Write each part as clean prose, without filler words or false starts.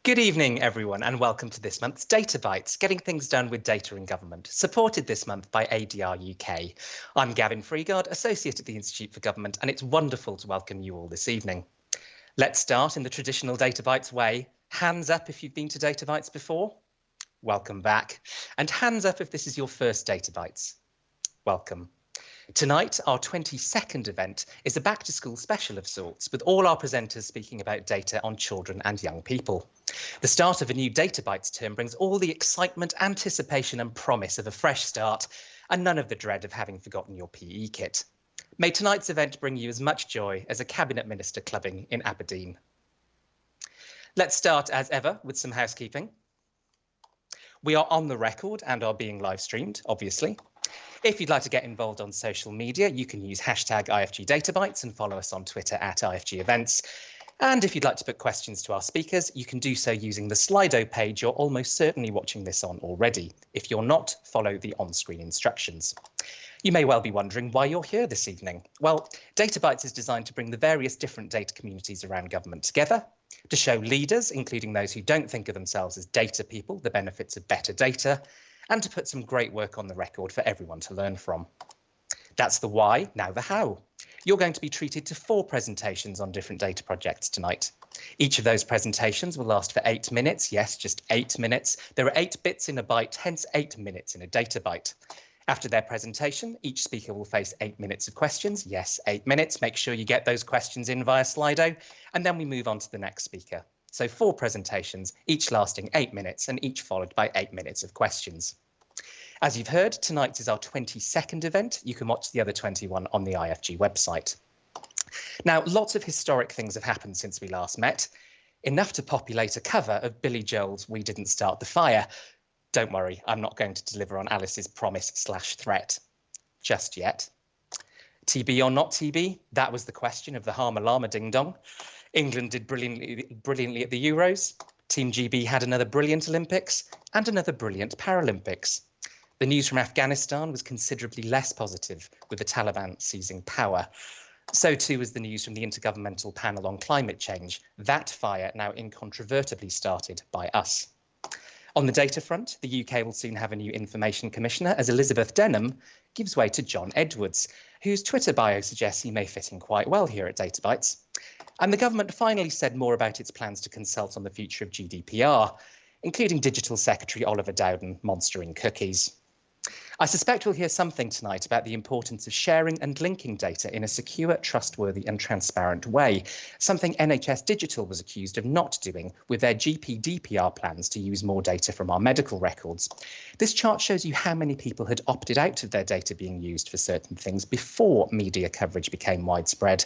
Good evening, everyone, and welcome to this month's Data Bites, getting things done with data in government, supported this month by ADR UK. I'm Gavin Freegard, Associate at the Institute for Government, and it's wonderful to welcome you all this evening. Let's start in the traditional Data Bites way. Hands up if you've been to Data Bites before. Welcome back. And hands up if this is your first Data Bites. Welcome. Tonight, our 22nd event is a back-to-school special of sorts, with all our presenters speaking about data on children and young people. The start of a new Data Bites term brings all the excitement, anticipation and promise of a fresh start, and none of the dread of having forgotten your PE kit. May tonight's event bring you as much joy as a Cabinet Minister clubbing in Aberdeen. Let's start, as ever, with some housekeeping. We are on the record and are being live streamed, obviously. If you'd like to get involved on social media, you can use hashtag IFGDataBites and follow us on Twitter at IFG Events. And if you'd like to put questions to our speakers, you can do so using the Slido page you're almost certainly watching this on already. If you're not, follow the on-screen instructions. You may well be wondering why you're here this evening. Well, DataBites is designed to bring the various different data communities around government together, to show leaders, including those who don't think of themselves as data people, the benefits of better data, and to put some great work on the record for everyone to learn from. That's the why, now the how. You're going to be treated to 4 presentations on different data projects tonight. Each of those presentations will last for 8 minutes. Yes, just 8 minutes. There are 8 bits in a byte, hence 8 minutes in a data byte. After their presentation, each speaker will face 8 minutes of questions. Yes, 8 minutes. Make sure you get those questions in via Slido, and then we move on to the next speaker. So 4 presentations, each lasting 8 minutes and each followed by 8 minutes of questions. As you've heard, tonight is our 22nd event. You can watch the other 21 on the IFG website. Now, lots of historic things have happened since we last met. Enough to populate a cover of Billy Joel's We Didn't Start the Fire. Don't worry, I'm not going to deliver on Alice's promise/threat just yet. TB or not TB? That was the question of the Harma Lama Ding Dong. England did brilliantly at the Euros. Team GB had another brilliant Olympics and another brilliant Paralympics. The news from Afghanistan was considerably less positive, with the Taliban seizing power. So too was the news from the Intergovernmental Panel on Climate Change. That fire now incontrovertibly started by us. On the data front, the UK will soon have a new Information Commissioner as Elizabeth Denham gives way to John Edwards, whose Twitter bio suggests he may fit in quite well here at DataBites. And the government finally said more about its plans to consult on the future of GDPR, including Digital Secretary Oliver Dowden monstering cookies. I suspect we'll hear something tonight about the importance of sharing and linking data in a secure, trustworthy and transparent way, something NHS Digital was accused of not doing with their GPDPR plans to use more data from our medical records. This chart shows you how many people had opted out of their data being used for certain things before media coverage became widespread.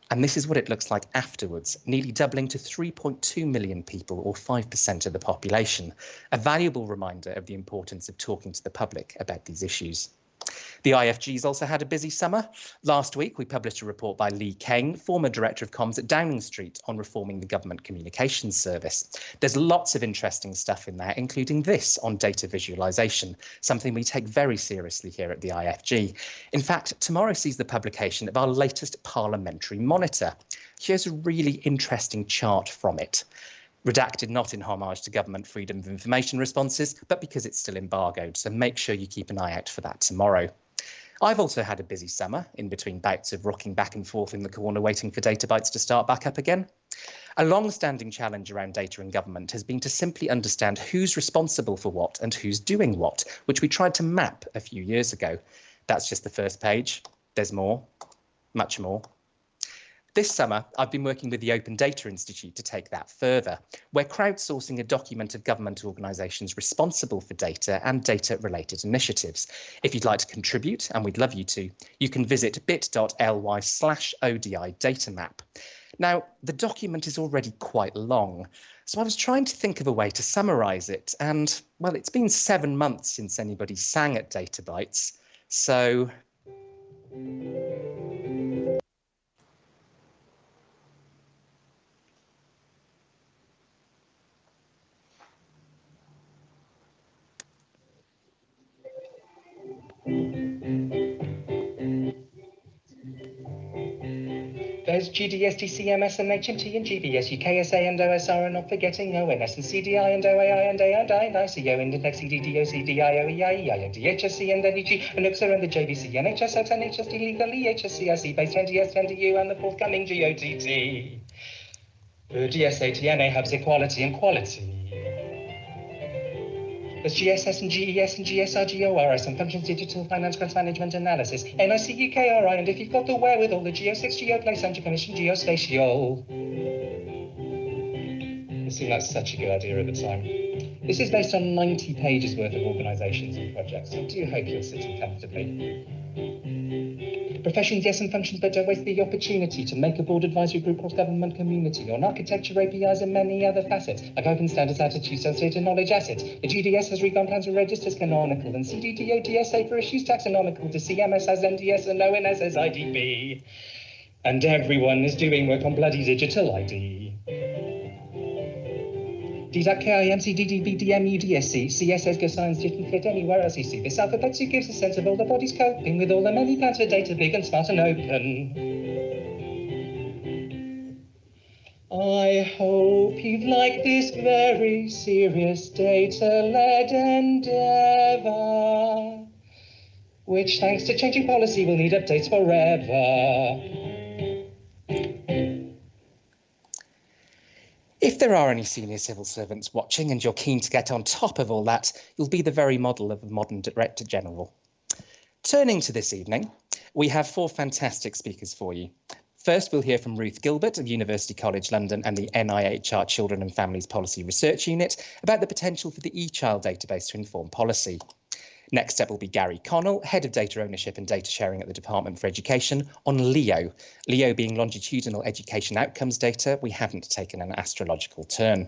And this is what it looks like afterwards, nearly doubling to 3.2 million people, or 5% of the population, a valuable reminder of the importance of talking to the public about these issues. The IFG's also had a busy summer. Last week, we published a report by Lee Kane, former Director of Comms at Downing Street, on reforming the Government Communications Service. There's lots of interesting stuff in there, including this on data visualisation, something we take very seriously here at the IFG. In fact, tomorrow sees the publication of our latest parliamentary monitor. Here's a really interesting chart from it. Redacted not in homage to government freedom of information responses, but because it's still embargoed, so make sure you keep an eye out for that tomorrow. I've also had a busy summer, in between bouts of rocking back and forth in the corner waiting for DataBites to start back up again. A long-standing challenge around data in government has been to simply understand who's responsible for what and who's doing what, which we tried to map a few years ago. That's just the first page. There's more, much more. This summer, I've been working with the Open Data Institute to take that further. We're crowdsourcing a document of government organisations responsible for data and data-related initiatives. If you'd like to contribute, and we'd love you to, you can visit bit.ly/ODI datamap. Now, the document is already quite long, so I was trying to think of a way to summarise it, and, well, it's been 7 months since anybody sang at DataBites, so... There's GDS, DCMS and HMT and GBS, UKSA and OSR and not forgetting ONS and CDI and OAI and AI and ICO and Index EDDO, CDIO, EIEI and DHSC and NEG and UXA and the JVC, NHS, NHSD, legal EHSCIC, based NDS, NDU and the forthcoming GOTT. GSA, TNA hubs equality and quality. There's GSS and GES and GSR, GORS and Functions Digital Finance Grants Management Analysis, NIC, UKRI, and if you've got the wherewithal, the Geo6, GeoPlace, and Commission, Geospatial. It seemed like such a good idea at the time. This is based on 90 pages worth of organisations and projects, so I do hope you're sitting comfortably. Professions, yes, and functions, but don't waste the opportunity to make a board advisory group cross-government community on architecture, APIs, and many other facets, like open standards, attitudes, associated knowledge assets. The GDS has recon plans and registers canonical, and CDDO, DSA for issues taxonomical, to CMS has NDS, and ONS has IDB. And everyone is doing work on bloody digital ID. DDAC, KIMC, DDB, DMU, DSC, CSS, Go Science didn't fit anywhere else you see. This alphabet soup gives a sense of all the bodies coping with all the many plans for data big and smart and open. I hope you've liked this very serious data-led endeavour, which thanks to changing policy will need updates forever. If there are any senior civil servants watching and you're keen to get on top of all that, you'll be the very model of a modern Director General. Turning to this evening, we have 4 fantastic speakers for you. First, we'll hear from Ruth Gilbert of University College London and the NIHR Children and Families Policy Research Unit about the potential for the eChild database to inform policy. Next up will be Gary Connell, Head of Data Ownership and Data Sharing at the Department for Education, on LEO. LEO being longitudinal education outcomes data. We haven't taken an astrological turn.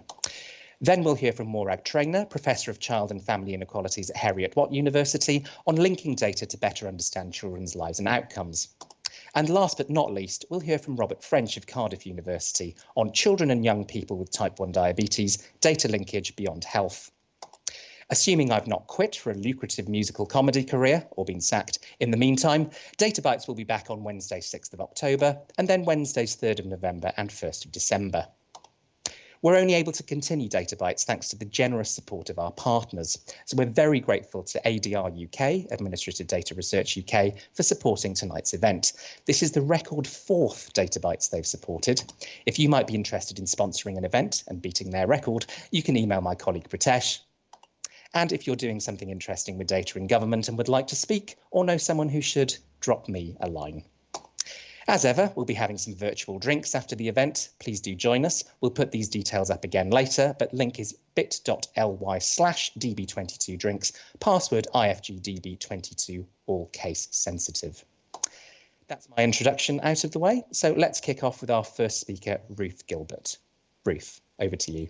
Then we'll hear from Morag Traynor, Professor of Child and Family Inequalities at Heriot-Watt University, on linking data to better understand children's lives and outcomes. And last but not least, we'll hear from Robert French of Cardiff University on children and young people with type 1 diabetes, data linkage beyond health. Assuming I've not quit for a lucrative musical comedy career or been sacked in the meantime, Data Bites will be back on Wednesday 6th of October and then Wednesdays 3rd of November and 1st of December. We're only able to continue Data Bites thanks to the generous support of our partners. So we're very grateful to ADR UK, Administrative Data Research UK, for supporting tonight's event. This is the record 4th Data Bites they've supported. If you might be interested in sponsoring an event and beating their record, you can email my colleague Pritesh. And if you're doing something interesting with data in government and would like to speak or know someone who should, drop me a line. As ever, we'll be having some virtual drinks after the event. Please do join us. We'll put these details up again later, but link is bit.ly/db22drinks, password IFGDB22, all case sensitive. That's my introduction out of the way. So let's kick off with our first speaker, Ruth Gilbert. Ruth, over to you.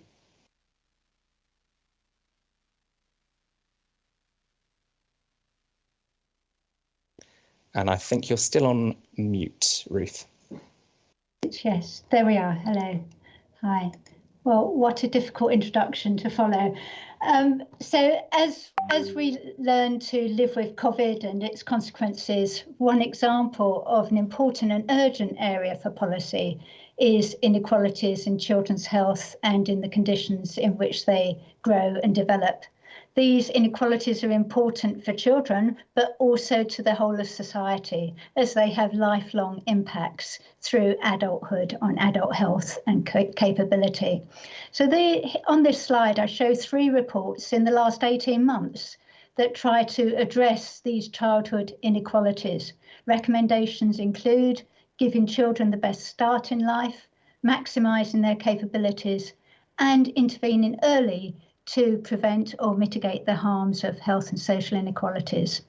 And I think you're still on mute, Ruth. Yes, there we are. Hello. Hi. Well, what a difficult introduction to follow. So as we learn to live with COVID and its consequences, one example of an important and urgent area for policy is inequalities in children's health and in the conditions in which they grow and develop. These inequalities are important for children, but also to the whole of society, as they have lifelong impacts through adulthood on adult health and capability. So on this slide, I show 3 reports in the last 18 months that try to address these childhood inequalities. Recommendations include giving children the best start in life, maximising their capabilities, and intervening early to prevent or mitigate the harms of health and social inequalities.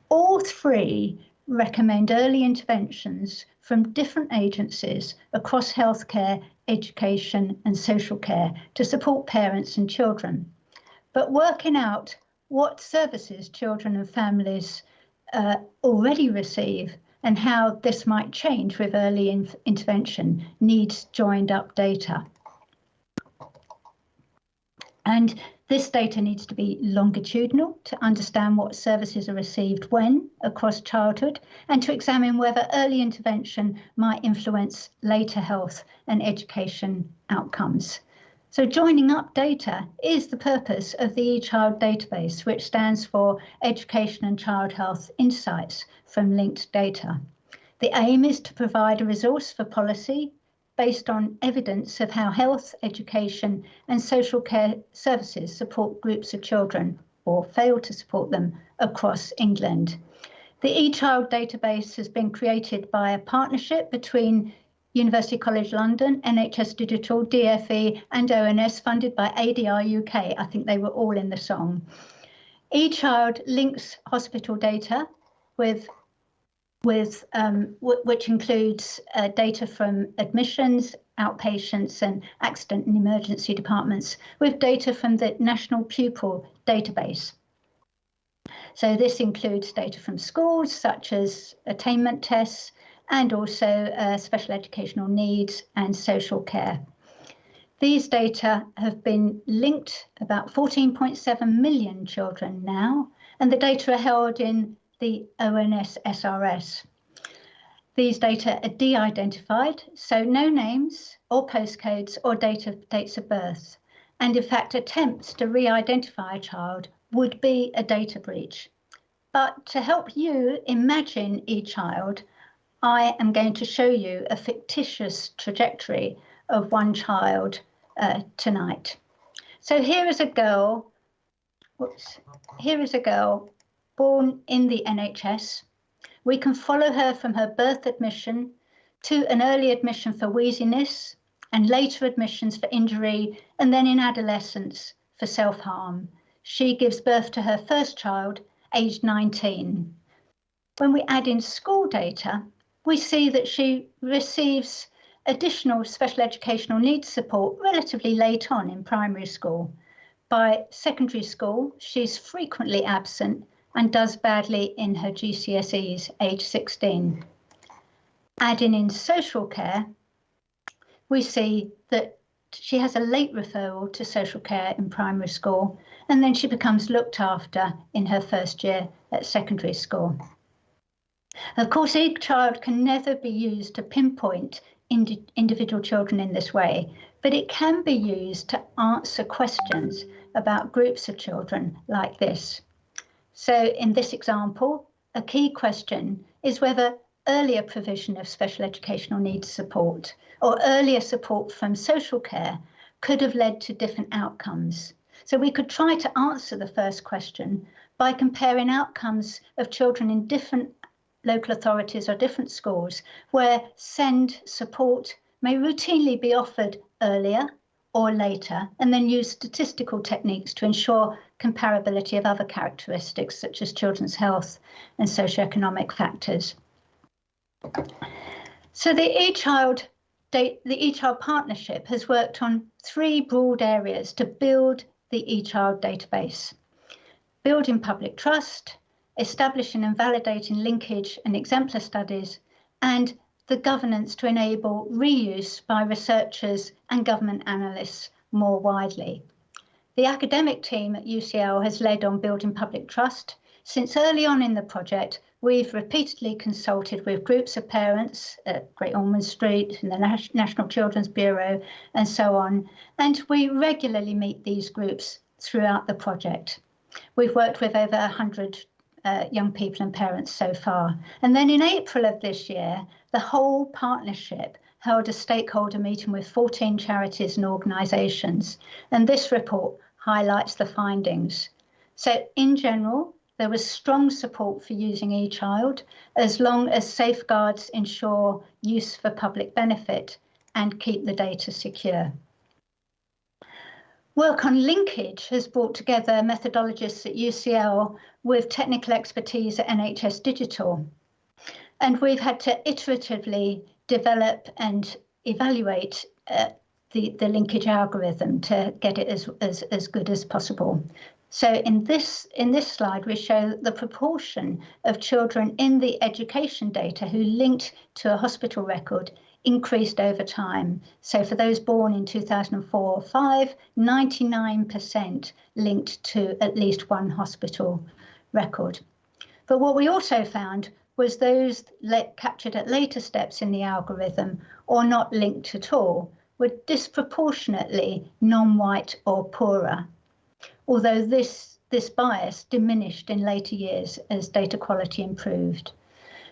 All 3 recommend early interventions from different agencies across healthcare, education and social care to support parents and children. But working out what services children and families already receive and how this might change with early intervention needs joined up data. And This data needs to be longitudinal to understand what services are received when across childhood and to examine whether early intervention might influence later health and education outcomes. So joining up data is the purpose of the eChild database, which stands for Education and Child Health Insights from Linked Data. The aim is to provide a resource for policy based on evidence of how health, education and social care services support groups of children or fail to support them across England. The eChild database has been created by a partnership between University College London, NHS Digital, DFE and ONS, funded by ADR UK. I think they were all in the song. eChild links hospital data which includes data from admissions, outpatients and accident and emergency departments with data from the National Pupil database. So this includes data from schools such as attainment tests and also special educational needs and social care. These data have been linked about 14.7 million children now, and the data are held in the ONS SRS. These data are de-identified, so no names or postcodes or dates of birth. And in fact, attempts to re-identify a child would be a data breach. But to help you imagine eChild, I am going to show you a fictitious trajectory of one child tonight. So here is a girl, born in the NHS. We can follow her from her birth admission to an early admission for wheeziness and later admissions for injury, and then in adolescence for self-harm. She gives birth to her first child, aged 19. When we add in school data, we see that she receives additional special educational needs support relatively late on in primary school. By secondary school, she's frequently absent and does badly in her GCSEs, age 16. Adding in social care, we see that she has a late referral to social care in primary school, and then she becomes looked after in her first year at secondary school. Of course, eChild can never be used to pinpoint individual children in this way, but it can be used to answer questions about groups of children like this. So in this example, a key question is whether earlier provision of special educational needs support or earlier support from social care could have led to different outcomes. So we could try to answer the first question by comparing outcomes of children in different local authorities or different schools where SEND support may routinely be offered earlier or later, and then use statistical techniques to ensure comparability of other characteristics such as children's health and socioeconomic factors. So the eChild partnership has worked on three broad areas to build the eChild database: building public trust, establishing and validating linkage and exemplar studies, and the governance to enable reuse by researchers and government analysts more widely. The academic team at UCL has led on building public trust. Since early on in the project, we've repeatedly consulted with groups of parents at Great Ormond Street and the National Children's Bureau and so on, and we regularly meet these groups throughout the project. We've worked with over 100 young people and parents so far. And then in April of this year, the whole partnership held a stakeholder meeting with 14 charities and organisations. And this report highlights the findings. So in general, there was strong support for using eChild as long as safeguards ensure use for public benefit and keep the data secure. Work on linkage has brought together methodologists at UCL with technical expertise at NHS Digital. And we've had to iteratively develop and evaluate the linkage algorithm to get it as good as possible. So in this slide, we show the proportion of children in the education data who linked to a hospital record increased over time. So for those born in 2004 or 5, 99% linked to at least one hospital record. But what we also found was those captured at later steps in the algorithm or not linked at all were disproportionately non-white or poorer, although this bias diminished in later years as data quality improved.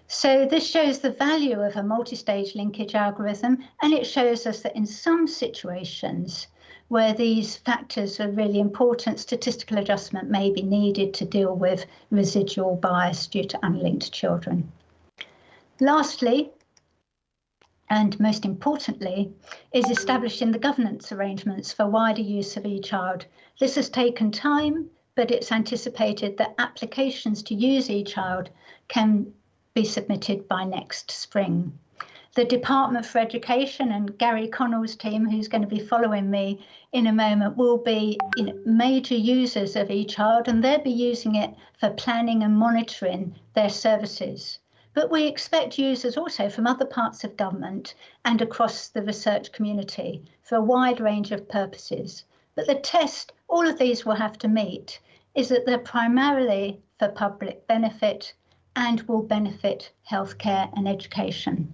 So this shows the value of a multi-stage linkage algorithm, and it shows us that in some situations where these factors are really important, statistical adjustment may be needed to deal with residual bias due to unlinked children. Lastly, and most importantly, is establishing the governance arrangements for wider use of eChild. This has taken time, but it's anticipated that applications to use eChild can be submitted by next spring. The Department for Education and Gary Connell's team, who's going to be following me in a moment, will be major users of eChild, and they'll be using it for planning and monitoring their services. But we expect users also from other parts of government and across the research community for a wide range of purposes. But the test all of these will have to meet is that they're primarily for public benefit and will benefit healthcare and education.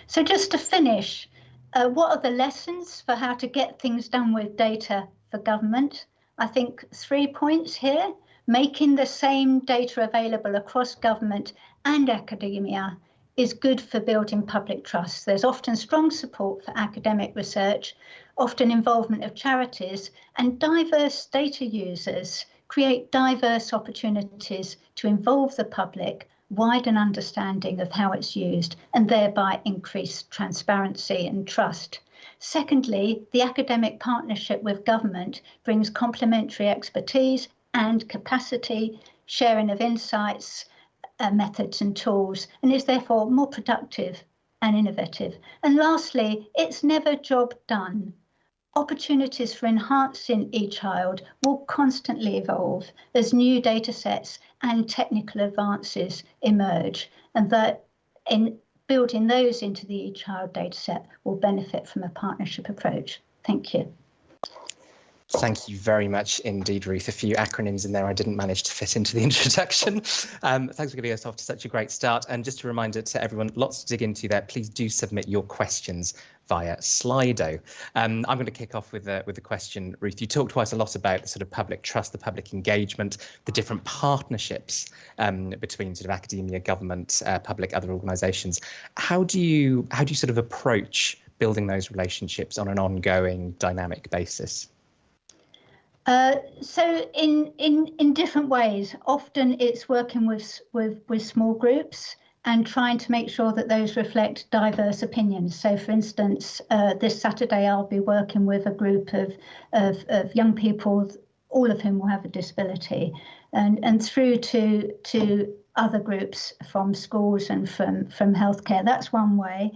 So just to finish, what are the lessons for how to get things done with data for government? I think 3 points here. Making the same data available across government and academia is good for building public trust. There's often strong support for academic research, often involvement of charities, and diverse data users create diverse opportunities to involve the public, widen understanding of how it's used, and thereby increase transparency and trust. Secondly, the academic partnership with government brings complementary expertise and capacity, sharing of insights, methods and tools, and is therefore more productive and innovative. And lastly, it's never job done. Opportunities for enhancing eChild will constantly evolve as new data sets and technical advances emerge, and that in building those into the eChild dataset will benefit from a partnership approach. Thank you. Thank you very much indeed, Ruth. A few acronyms in there I didn't manage to fit into the introduction. Thanks for getting us off to such a great start. And just a reminder to everyone, lots to dig into there. Please do submit your questions via Slido. I'm going to kick off with a question, Ruth. You talked quite a lot about the sort of public trust, the public engagement, the different partnerships between sort of academia, government, public, other organisations. How do you sort of approach building those relationships on an ongoing, dynamic basis? So in different ways. Often it's working with small groups and trying to make sure that those reflect diverse opinions. So for instance, this Saturday I'll be working with a group of young people, all of whom will have a disability, and through to other groups from schools and from healthcare. That's one way.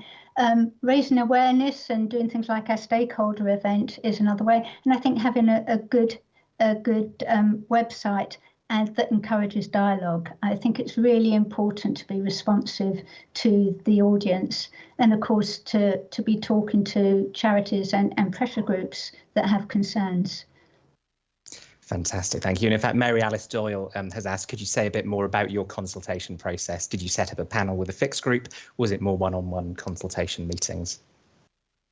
Raising awareness and doing things like our stakeholder event is another way. And I think having a good website and that encourages dialogue. I think it's really important to be responsive to the audience, and of course to be talking to charities and pressure groups that have concerns. Fantastic, thank you. And in fact, Mary Alice Doyle has asked, could you say a bit more about your consultation process? Did you set up a panel with a fixed group? Was it more one-on-one consultation meetings?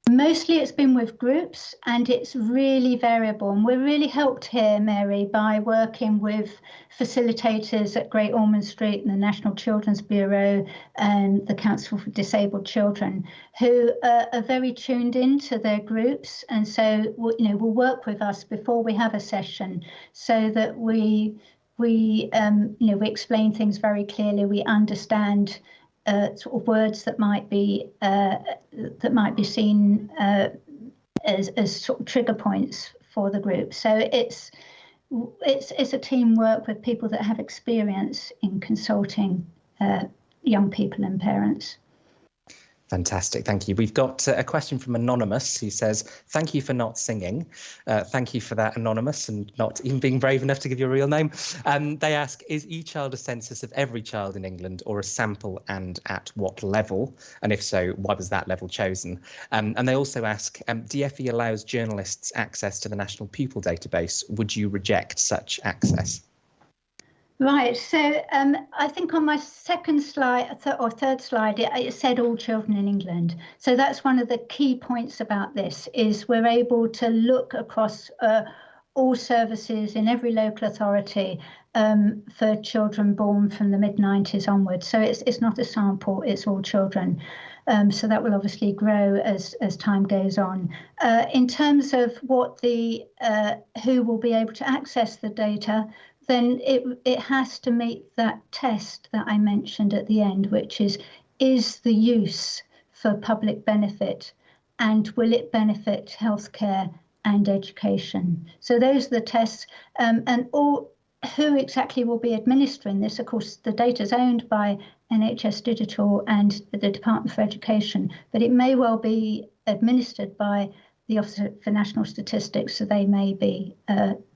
Mostly it's been with groups, and it's really variable. And we're really helped here, Mary, by working with facilitators at Great Ormond Street and the National Children's Bureau and the Council for Disabled Children, who are very tuned into their groups. And so, will work with us before we have a session so that we explain things very clearly. We understand sort of words that might be seen as sort of trigger points for the group. So it's a teamwork with people that have experience in consulting young people and parents. Fantastic, thank you. We've got a question from Anonymous who says, thank you for not singing. Thank you for that, Anonymous, and not even being brave enough to give your real name. They ask, is eChild a census of every child in England or a sample, and at what level? And if so, why was that level chosen? And they also ask, DfE allows journalists access to the National Pupil database. Would you reject such access? Right, so I think on my second slide or third slide, it said all children in England. So that's one of the key points about this, is we're able to look across all services in every local authority for children born from the mid-90s onwards. So it's not a sample, it's all children. So that will obviously grow as time goes on. In terms of what who will be able to access the data, then it has to meet that test that I mentioned at the end, which is the use for public benefit, and will it benefit healthcare and education? So those are the tests, and who exactly will be administering this. Of course, the data is owned by NHS Digital and the Department for Education, but it may well be administered by the Office for National Statistics, so they may be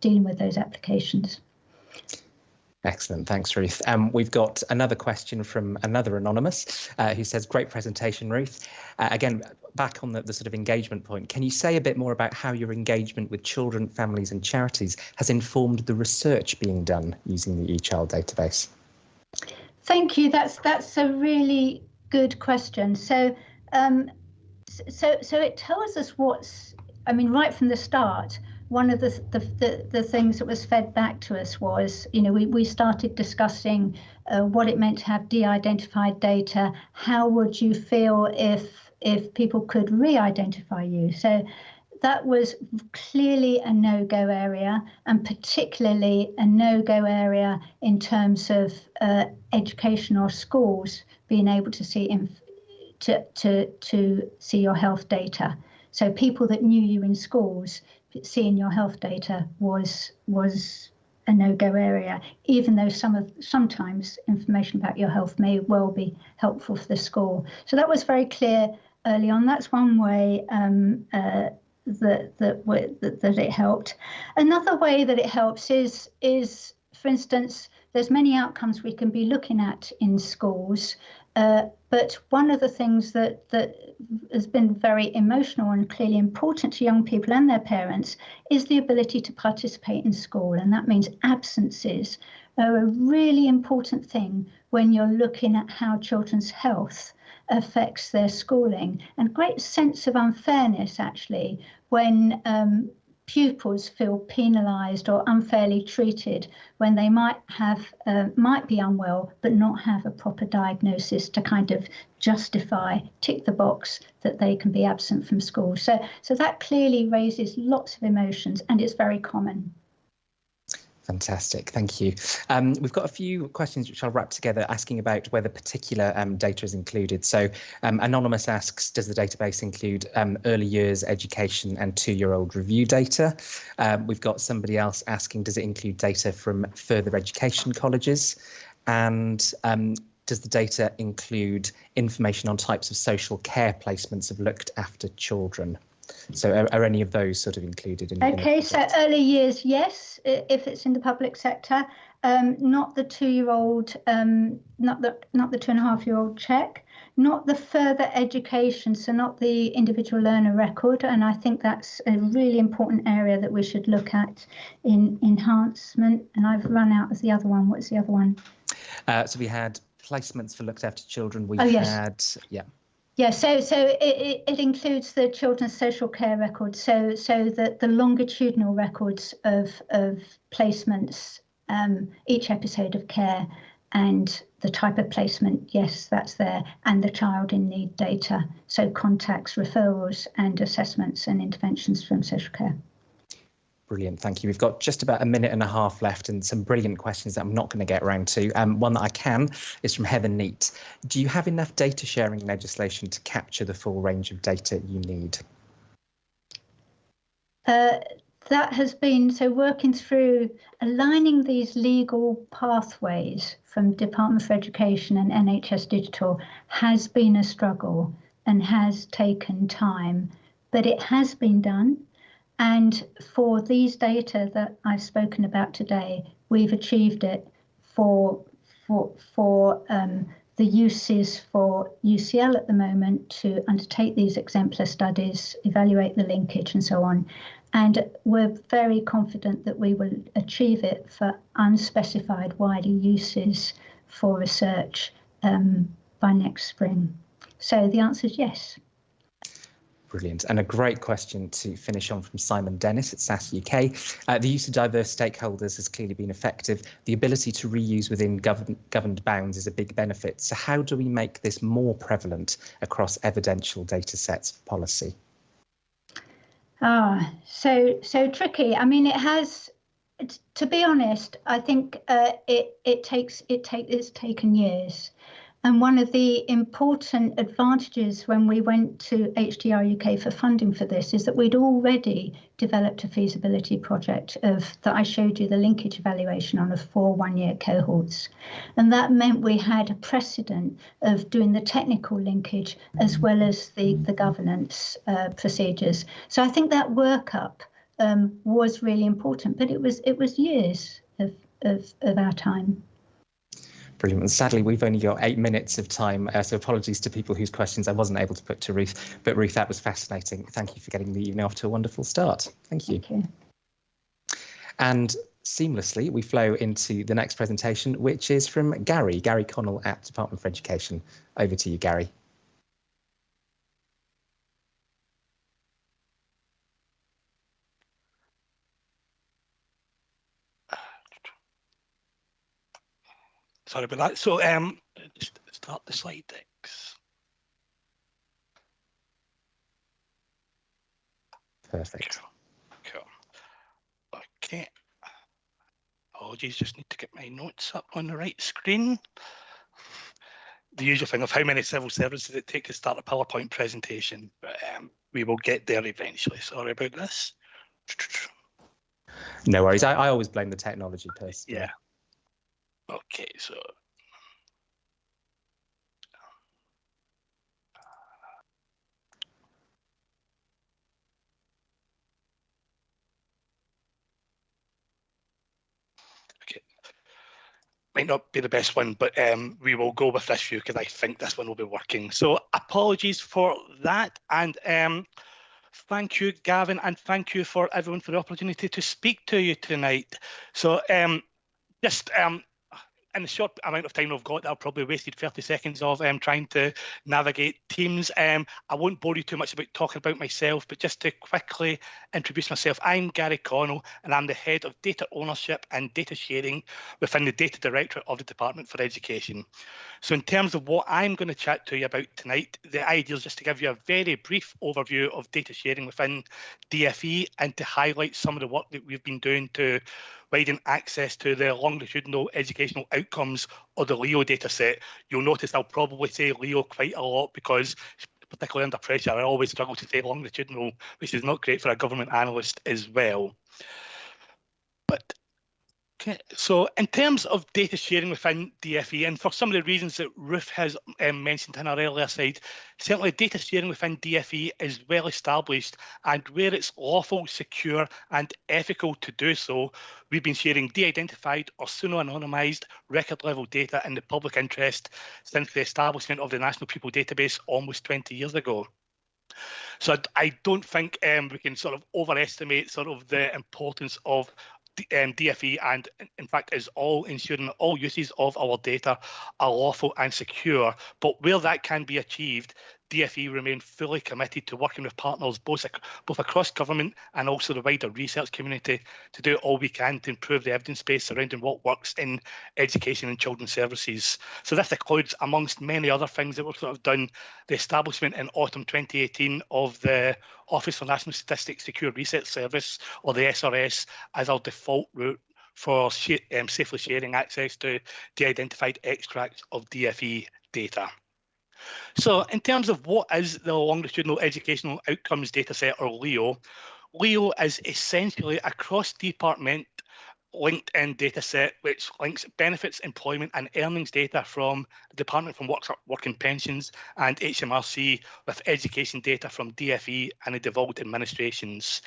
dealing with those applications. Excellent, thanks, Ruth. We've got another question from another Anonymous who says, great presentation, Ruth. Again, back on the sort of engagement point, can you say a bit more about how your engagement with children, families and charities has informed the research being done using the eChild database? Thank you, that's a really good question. So it tells us right from the start, one of the things that was fed back to us was, we started discussing what it meant to have de-identified data. How would you feel if people could re-identify you? So that was clearly a no-go area, and particularly a no-go area in terms of education or schools being able to see to see your health data. So people that knew you in schools, seeing your health data was a no-go area, even though sometimes information about your health may well be helpful for the school. So that was very clear early on. That's one way that it helped. Another way that it helps is, for instance, there's many outcomes we can be looking at in schools, but one of the things that has been very emotional and clearly important to young people and their parents is the ability to participate in school. And that means absences are a really important thing when you're looking at how children's health affects their schooling. And great sense of unfairness, actually, when pupils feel penalised or unfairly treated when they might be unwell but not have a proper diagnosis to kind of justify, tick the box that they can be absent from school. So that clearly raises lots of emotions, and it's very common. Fantastic, thank you. We've got a few questions which I'll wrap together, asking about whether particular data is included. So Anonymous asks, does the database include early years education and 2-year-old review data? We've got somebody else asking, does it include data from further education colleges? And does the data include information on types of social care placements of looked after children? So are any of those sort of included in? Okay, so early years, yes, if it's in the public sector, not the 2-year-old, not the 2.5-year-old check, not the further education, so not the individual learner record. And I think that's a really important area that we should look at in enhancement. And I've run out of the other one. What's the other one? So we had placements for looked after children. We had, yeah. Yeah, so it includes the children's social care records, so the longitudinal records of placements, each episode of care, and the type of placement, yes, that's there, and the child in need data, so contacts, referrals, and assessments and interventions from social care. Brilliant, thank you. We've got just about a minute and a half left and some brilliant questions that I'm not going to get around to. One that I can is from Heather Neat. Do you have enough data sharing legislation to capture the full range of data you need? That has been, so working through aligning these legal pathways from Department for Education and NHS Digital has been a struggle. and has taken time, but it has been done. And for these data that I've spoken about today, we've achieved it for the uses for UCL at the moment to undertake these exemplar studies, evaluate the linkage and so on. And we're very confident that we will achieve it for unspecified wider uses for research by next spring. So the answer is yes. Brilliant. And a great question to finish on from Simon Dennis at SAS UK. The use of diverse stakeholders has clearly been effective. The ability to reuse within governed bounds is a big benefit. So how do we make this more prevalent across evidential data sets for policy? So tricky. I mean, to be honest, I think it's taken years. And one of the important advantages when we went to HDR UK for funding for this is that we'd already developed a feasibility project that I showed you the linkage evaluation on of 4 one-year cohorts. And that meant we had a precedent of doing the technical linkage as well as the governance procedures. So I think that workup was really important, but it was years of our time. Brilliant. And sadly, we've only got 8 minutes of time, so apologies to people whose questions I wasn't able to put to Ruth. But Ruth, that was fascinating. Thank you for getting the evening off to a wonderful start. Thank you. Thank you. And seamlessly, we flow into the next presentation, which is from Gary Connell at Department for Education. Over to you, Gary. Sorry about that. So just start the slide decks. Perfect. Cool. Okay. Apologies, just need to get my notes up on the right screen. The usual thing of how many civil services it takes to start a PowerPoint presentation, but we will get there eventually. Sorry about this. No worries. I always blame the technology person. Yeah. Okay, so okay, might not be the best one, but we will go with this view because I think this one will be working. So apologies for that, and thank you, Gavin, and thank you for everyone for the opportunity to speak to you tonight. So just in the short amount of time I've got, I've probably wasted 30 seconds of trying to navigate Teams. I won't bore you too much about talking about myself, but just to quickly introduce myself, I'm Gary Connell, and I'm the Head of Data Ownership and Data Sharing within the Data Directorate of the Department for Education. So in terms of what I'm going to chat to you about tonight, the idea is just to give you a very brief overview of data sharing within DFE and to highlight some of the work that we've been doing to widen access to the longitudinal educational outcomes of the LEO dataset. You'll notice I'll probably say LEO quite a lot because, particularly under pressure, I always struggle to say longitudinal, which is not great for a government analyst as well. But okay, so in terms of data sharing within DFE, and for some of the reasons that Ruth has mentioned in her earlier slide, certainly data sharing within DFE is well established, and where it's lawful, secure and ethical to do so, we've been sharing de-identified or pseudo-anonymised record level data in the public interest since the establishment of the National Pupil Database almost 20 years ago. So I don't think we can sort of overestimate sort of the importance of DFE, and in fact is all ensuring that all uses of our data are lawful and secure. But where that can be achieved, DFE remain fully committed to working with partners both across government and also the wider research community to do all we can to improve the evidence base surrounding what works in education and children's services. So this includes, amongst many other things that we've sort of done, the establishment in autumn 2018 of the Office for National Statistics Secure Research Service, or the SRS, as our default route for safely sharing access to de-identified extracts of DFE data. So in terms of what is the Longitudinal Educational Outcomes Dataset, or LEO, LEO is essentially a cross-department LinkedIn data set, which links benefits, employment and earnings data from the Department for Work and Pensions and HMRC with education data from DFE and the devolved administrations.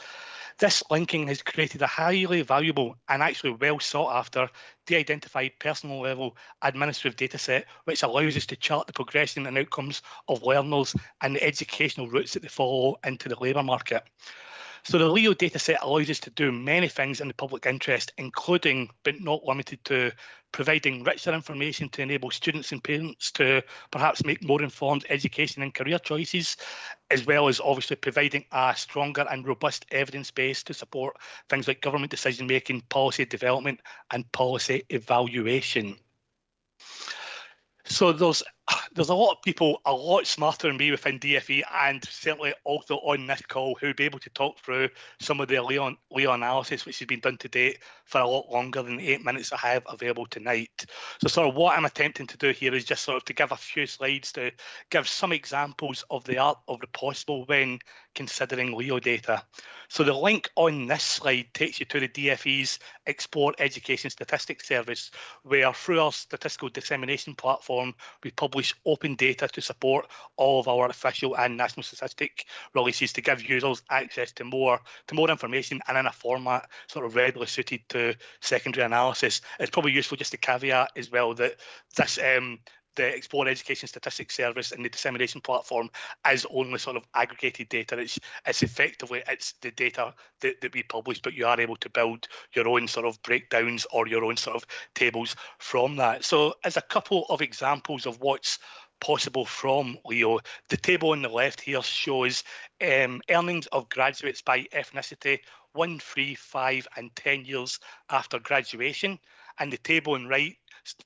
This linking has created a highly valuable and actually well sought after de-identified personal level administrative data set, which allows us to chart the progression and outcomes of learners and the educational routes that they follow into the labour market. So the LEO dataset allows us to do many things in the public interest, including, but not limited to, providing richer information to enable students and parents to perhaps make more informed education and career choices, as well as obviously providing a stronger and robust evidence base to support things like government decision making, policy development and policy evaluation. So there's a lot of people a lot smarter than me within DFE and certainly also on this call who will be able to talk through some of the LEO analysis which has been done to date for a lot longer than the 8 minutes I have available tonight. So sort of what I'm attempting to do here is just sort of to give a few slides to give some examples of the art of the possible when considering LEO data. So the link on this slide takes you to the DFE's Explore Education Statistics service, where through our statistical dissemination platform, we publish open data to support all of our official and national statistic releases to give users access to more information and in a format sort of readily suited to secondary analysis. It's probably useful just to caveat as well that this the Explore Education Statistics Service and the dissemination platform is only sort of aggregated data. It's effectively the data that we publish, but you are able to build your own sort of breakdowns or your own sort of tables from that. So as a couple of examples of what's possible from LEO, the table on the left here shows earnings of graduates by ethnicity 1, 3, 5 and 10 years after graduation, and the table on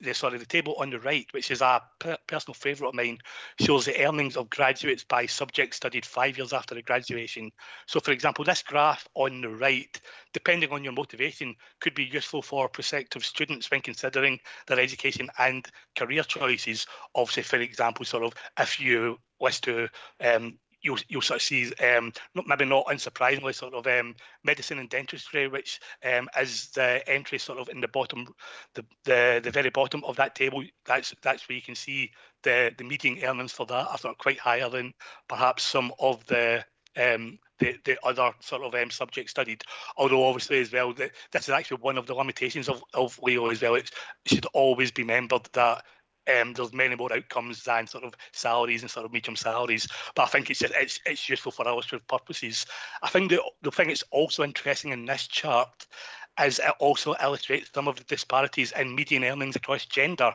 the table on the right, which is a personal favourite of mine, shows the earnings of graduates by subject studied 5 years after the graduation. So, for example, this graph on the right, depending on your motivation, could be useful for prospective students when considering their education and career choices. Obviously, for example, sort of if you wish to you'll sort of see, maybe not unsurprisingly, sort of medicine and dentistry, which is the entry sort of in the bottom, the very bottom of that table. That's where you can see the median earnings for that are sort of quite higher than perhaps some of the other sort of subjects studied. Although obviously as well, this is actually one of the limitations of LEO as well. It should always be remembered that there's many more outcomes than sort of salaries and sort of medium salaries, but I think it's useful for illustrative purposes. I think the thing that's also interesting in this chart is it also illustrates some of the disparities in median earnings across gender.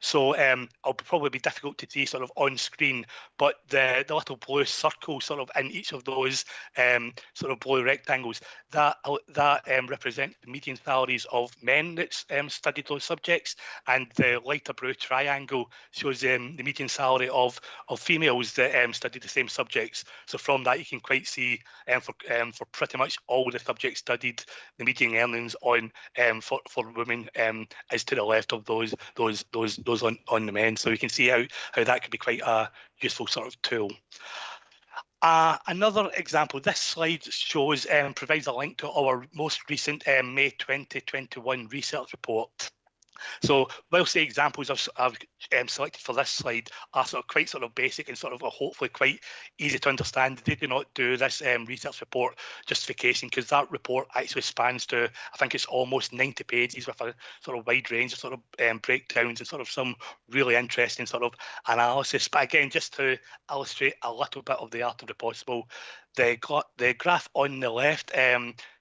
So it'll probably be difficult to see sort of on screen, but the little blue circle sort of in each of those sort of blue rectangles, that represent the median salaries of men that's studied those subjects, and the lighter blue triangle shows the median salary of females that studied the same subjects. So from that you can quite see for pretty much all the subjects studied, the median earnings on for women is to the left of those on the men. So you can see how that could be quite a useful sort of tool. Another example, this slide shows provides a link to our most recent May 2021 research report. So whilst the examples I've selected for this slide are quite basic and hopefully quite easy to understand, they do not do this research report justification, because that report actually spans to, I think it's almost 90 pages with a sort of wide range of breakdowns and some really interesting analysis. But again, just to illustrate a little bit of the art of the possible, the graph on the left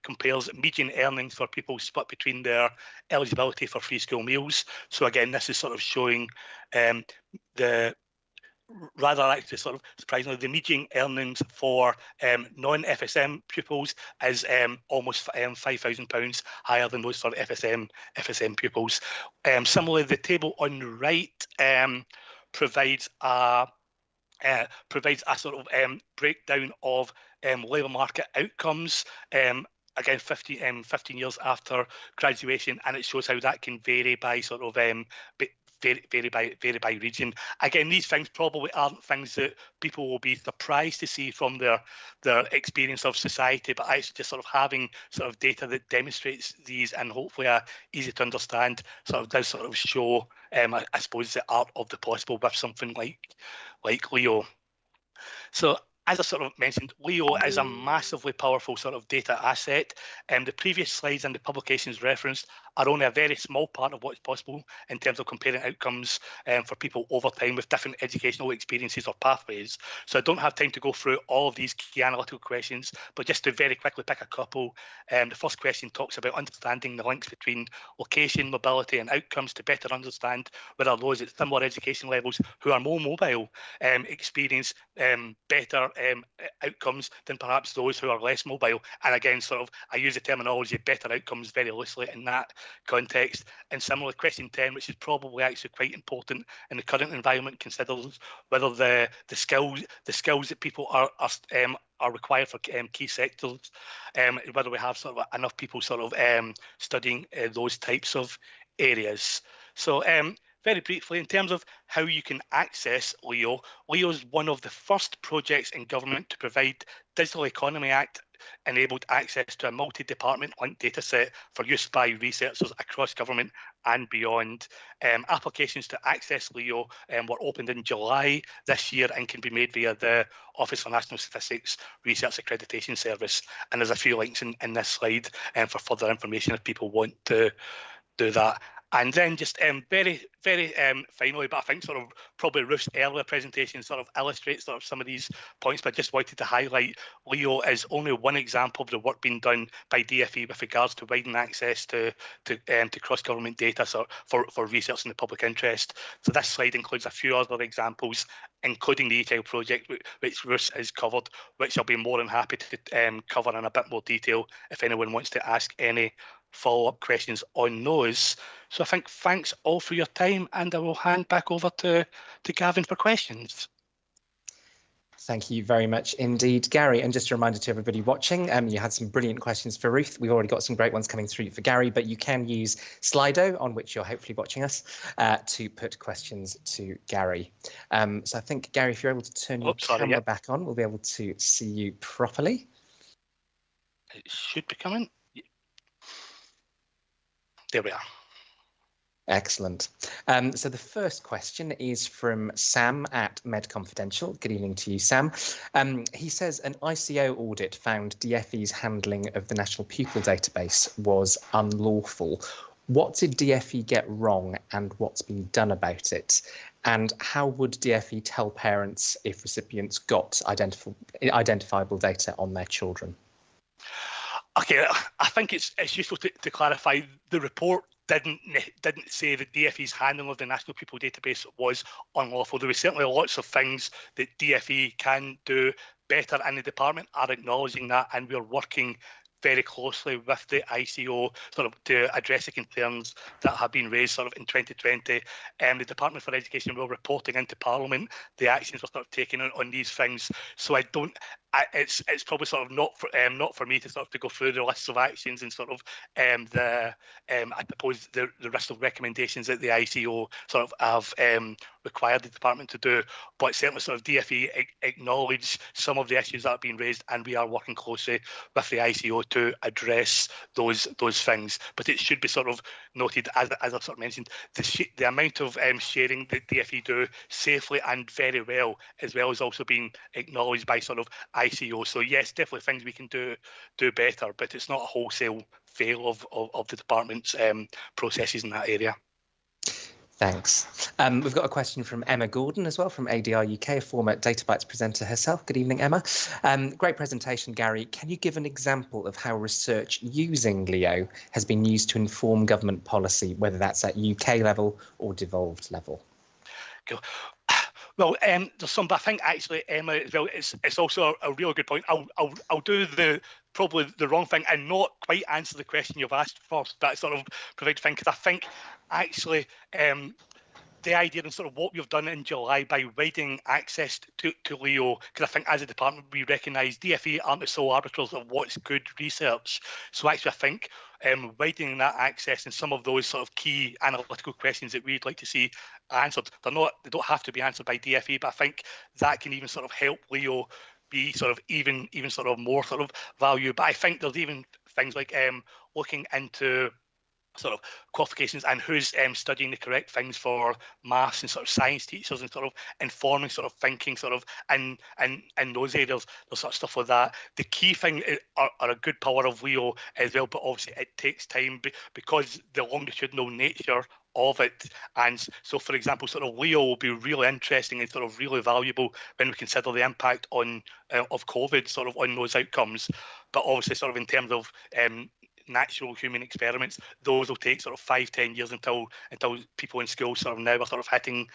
compares median earnings for people split between their eligibility for free school meals. So again, this is showing surprisingly, the median earnings for non-FSM pupils is almost £5,000 higher than those for FSM pupils. Similarly, the table on the right provides a breakdown of labour market outcomes, again 15 years after graduation, and it shows how that can vary by vary by region. Again, these things probably aren't things that people will be surprised to see from their experience of society, but actually just sort of having sort of data that demonstrates these, and hopefully easy to understand, sort of does sort of show, I suppose, the art of the possible with something like Leo. So, as I sort of mentioned, Leo is a massively powerful sort of data asset. The previous slides and the publications referenced are only a very small part of what's possible in terms of comparing outcomes for people over time with different educational experiences or pathways. So I don't have time to go through all of these key analytical questions, but just to very quickly pick a couple. The first question talks about understanding the links between location, mobility and outcomes to better understand whether those at similar education levels who are more mobile experience better outcomes than perhaps those who are less mobile. And again, sort of, I use the terminology better outcomes very loosely in that context. And similarly, question 10, which is probably actually quite important in the current environment, considers whether the skills that people are required for key sectors, whether we have sort of enough people sort of studying those types of areas. So very briefly, in terms of how you can access Leo, Leo is one of the first projects in government to provide Digital Economy Act enabled access to a multi-department linked data set for use by researchers across government and beyond. Applications to access Leo were opened in July this year and can be made via the Office for National Statistics Research Accreditation Service. And there's a few links in this slide for further information if people want to do that. And then just very finally, but I think sort of probably Ruth's earlier presentation sort of illustrates sort of some of these points, but I just wanted to highlight Leo is only one example of the work being done by DfE with regards to widening access to cross-government data for research in the public interest. So this slide includes a few other examples, including the e-child project, which Ruth has covered, which I'll be more than happy to cover in a bit more detail if anyone wants to ask any follow-up questions on those. So I think thanks all for your time, and I will hand back over to Gavin for questions. Thank you very much indeed, Gary. And just a reminder to everybody watching, you had some brilliant questions for Ruth. We've already got some great ones coming through for Gary, but you can use Slido, on which you're hopefully watching us, to put questions to Gary. So I think, Gary, if you're able to turn your camera back on, we'll be able to see you properly. It should be coming. There we are. Excellent. So the first question is from Sam at Med Confidential. Good evening to you, Sam. He says an ICO audit found DfE's handling of the National Pupil database was unlawful. What did DfE get wrong and what's been done about it? And how would DfE tell parents if recipients got identifiable data on their children? Okay, I think it's useful to clarify. The report didn't say that DfE's handling of the National Pupil database was unlawful. There were certainly lots of things that DfE can do better, and the department are acknowledging that, and we're working very closely with the ICO sort of to address the concerns that have been raised sort of in 2020. The Department for Education will reporting into Parliament the actions we're sort of taking on these things. So it's probably sort of not for me to sort of to go through the lists of actions and sort of I suppose the list of recommendations that the ICO sort of have required the department to do, but certainly sort of DfE acknowledge some of the issues that have been raised, and we are working closely with the ICO to address those things. But it should be sort of noted, as I sort of mentioned, the amount of sharing that DfE do safely and very well as also being acknowledged by sort of ICO. So yes, definitely things we can do better, but it's not a wholesale fail of the department's processes in that area. Thanks. We've got a question from Emma Gordon as well from ADR UK, a former DataBytes presenter herself. Good evening, Emma. Great presentation, Gary. Can you give an example of how research using Leo has been used to inform government policy, whether that's at UK level or devolved level? Cool. Well, there's some, but I think actually, Emma, as well, it's also a real good point. I'll do probably the wrong thing and not quite answer the question you've asked first. That sort of provides thing, because I think actually the idea and sort of what we've done in July by widening access to Leo, because I think as a department we recognise DFE aren't the sole arbiters of what's good research. So actually I think widening that access and some of those sort of key analytical questions that we'd like to see answered, they don't have to be answered by DFE, but I think that can even sort of help Leo be sort of even sort of more sort of value. But I think there's even things like looking into sort of qualifications and who's studying the correct things for maths and sort of science teachers and sort of informing sort of thinking sort of in those areas. There's sort of stuff like that. The key thing are a good power of Leo as well, but obviously it takes time because the longitudinal nature of it. And so, for example, sort of Leo will be really interesting and sort of really valuable when we consider the impact on of COVID sort of on those outcomes. But obviously sort of in terms of natural human experiments, those will take sort of 5-10 years until people in school sort of now are sort of hitting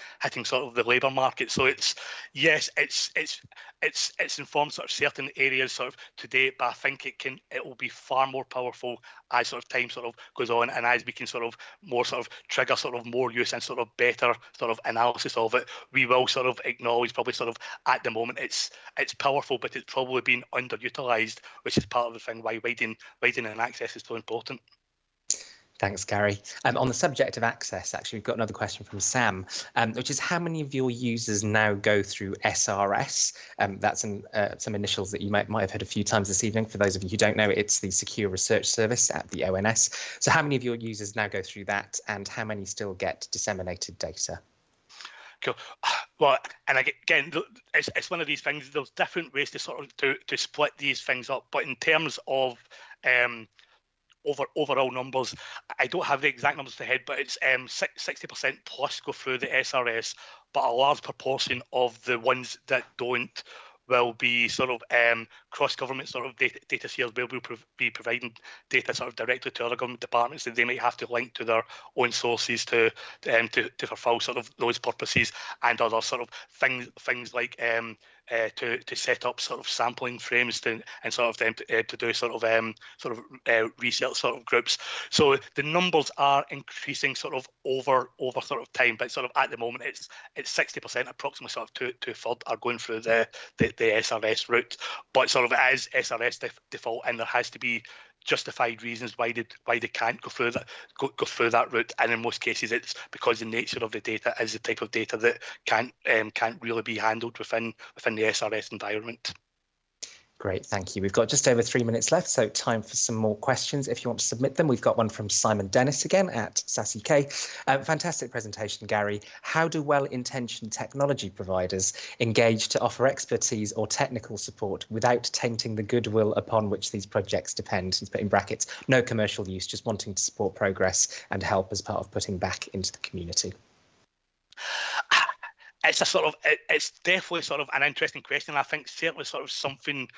sort of the labour market. So it's informed sort of certain areas sort of today, but I think it will be far more powerful as sort of time sort of goes on, and as we can sort of more sort of trigger sort of more use and sort of better sort of analysis of it. We will sort of acknowledge probably sort of at the moment it's powerful, but it's probably been underutilised, which is part of the thing why widening and access is so important. Thanks, Gary. On the subject of access, actually, we've got another question from Sam, which is how many of your users now go through SRS? That's some initials that you might have heard a few times this evening. For those of you who don't know, it's the Secure Research Service at the ONS. So how many of your users now go through that, and how many still get disseminated data? Cool. Well, and again, it's one of these things. There's different ways to sort of to split these things up, but in terms of overall numbers, I don't have the exact numbers to head, but it's 60% plus go through the SRS, but a large proportion of the ones that don't will be sort of cross-government sort of data shares. Will be providing data sort of directly to other government departments that they might have to link to their own sources to fulfil sort of those purposes, and other sort of things like to set up sort of sampling frames to do sort of research sort of groups. So the numbers are increasing sort of over sort of time, but sort of at the moment it's 60%, approximately sort of two-thirds are going through the SRS route, but sort of as SRS default, and there has to be justified reasons why they can't go through that route, and in most cases it's because the nature of the data is the type of data that can't really be handled within the SRS environment. Great, thank you. We've got just over 3 minutes left, so time for some more questions. If you want to submit them, we've got one from Simon Dennis again at SAS UK. Fantastic presentation, Gary. How do well-intentioned technology providers engage to offer expertise or technical support without tainting the goodwill upon which these projects depend? He's put in brackets, no commercial use, just wanting to support progress and help as part of putting back into the community. It's definitely sort of an interesting question. I think certainly sort of something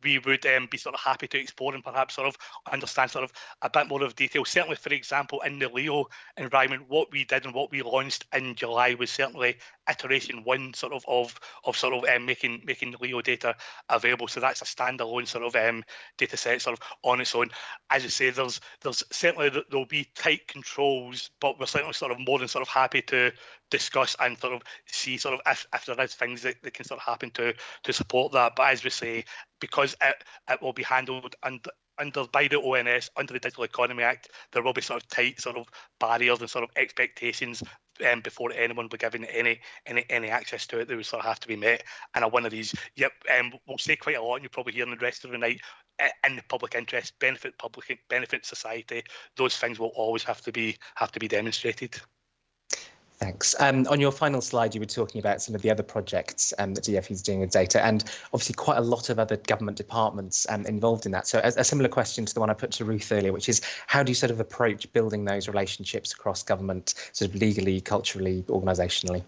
we would be sort of happy to explore and perhaps sort of understand sort of a bit more of detail. Certainly, for example, in the Leo environment, what we did and what we launched in July was certainly iteration one sort of making the Leo data available. So that's a standalone sort of data set sort of on its own. As you say, there's certainly there'll be tight controls, but we're certainly sort of more than sort of happy to discuss and sort of see sort of if there is things that can sort of happen to support that. But as we say, because it will be handled under by the ONS under the Digital Economy Act, there will be sort of tight sort of barriers and sort of expectations before anyone will be given any access to it. They would sort of have to be met. And one of these, we'll say quite a lot, and you'll probably hear in the rest of the night, in the public interest, benefit society. Those things will always have to be demonstrated. Thanks. On your final slide, you were talking about some of the other projects that DFE is doing with data, and obviously quite a lot of other government departments involved in that. So a similar question to the one I put to Ruth earlier, which is how do you sort of approach building those relationships across government, sort of legally, culturally, organisationally?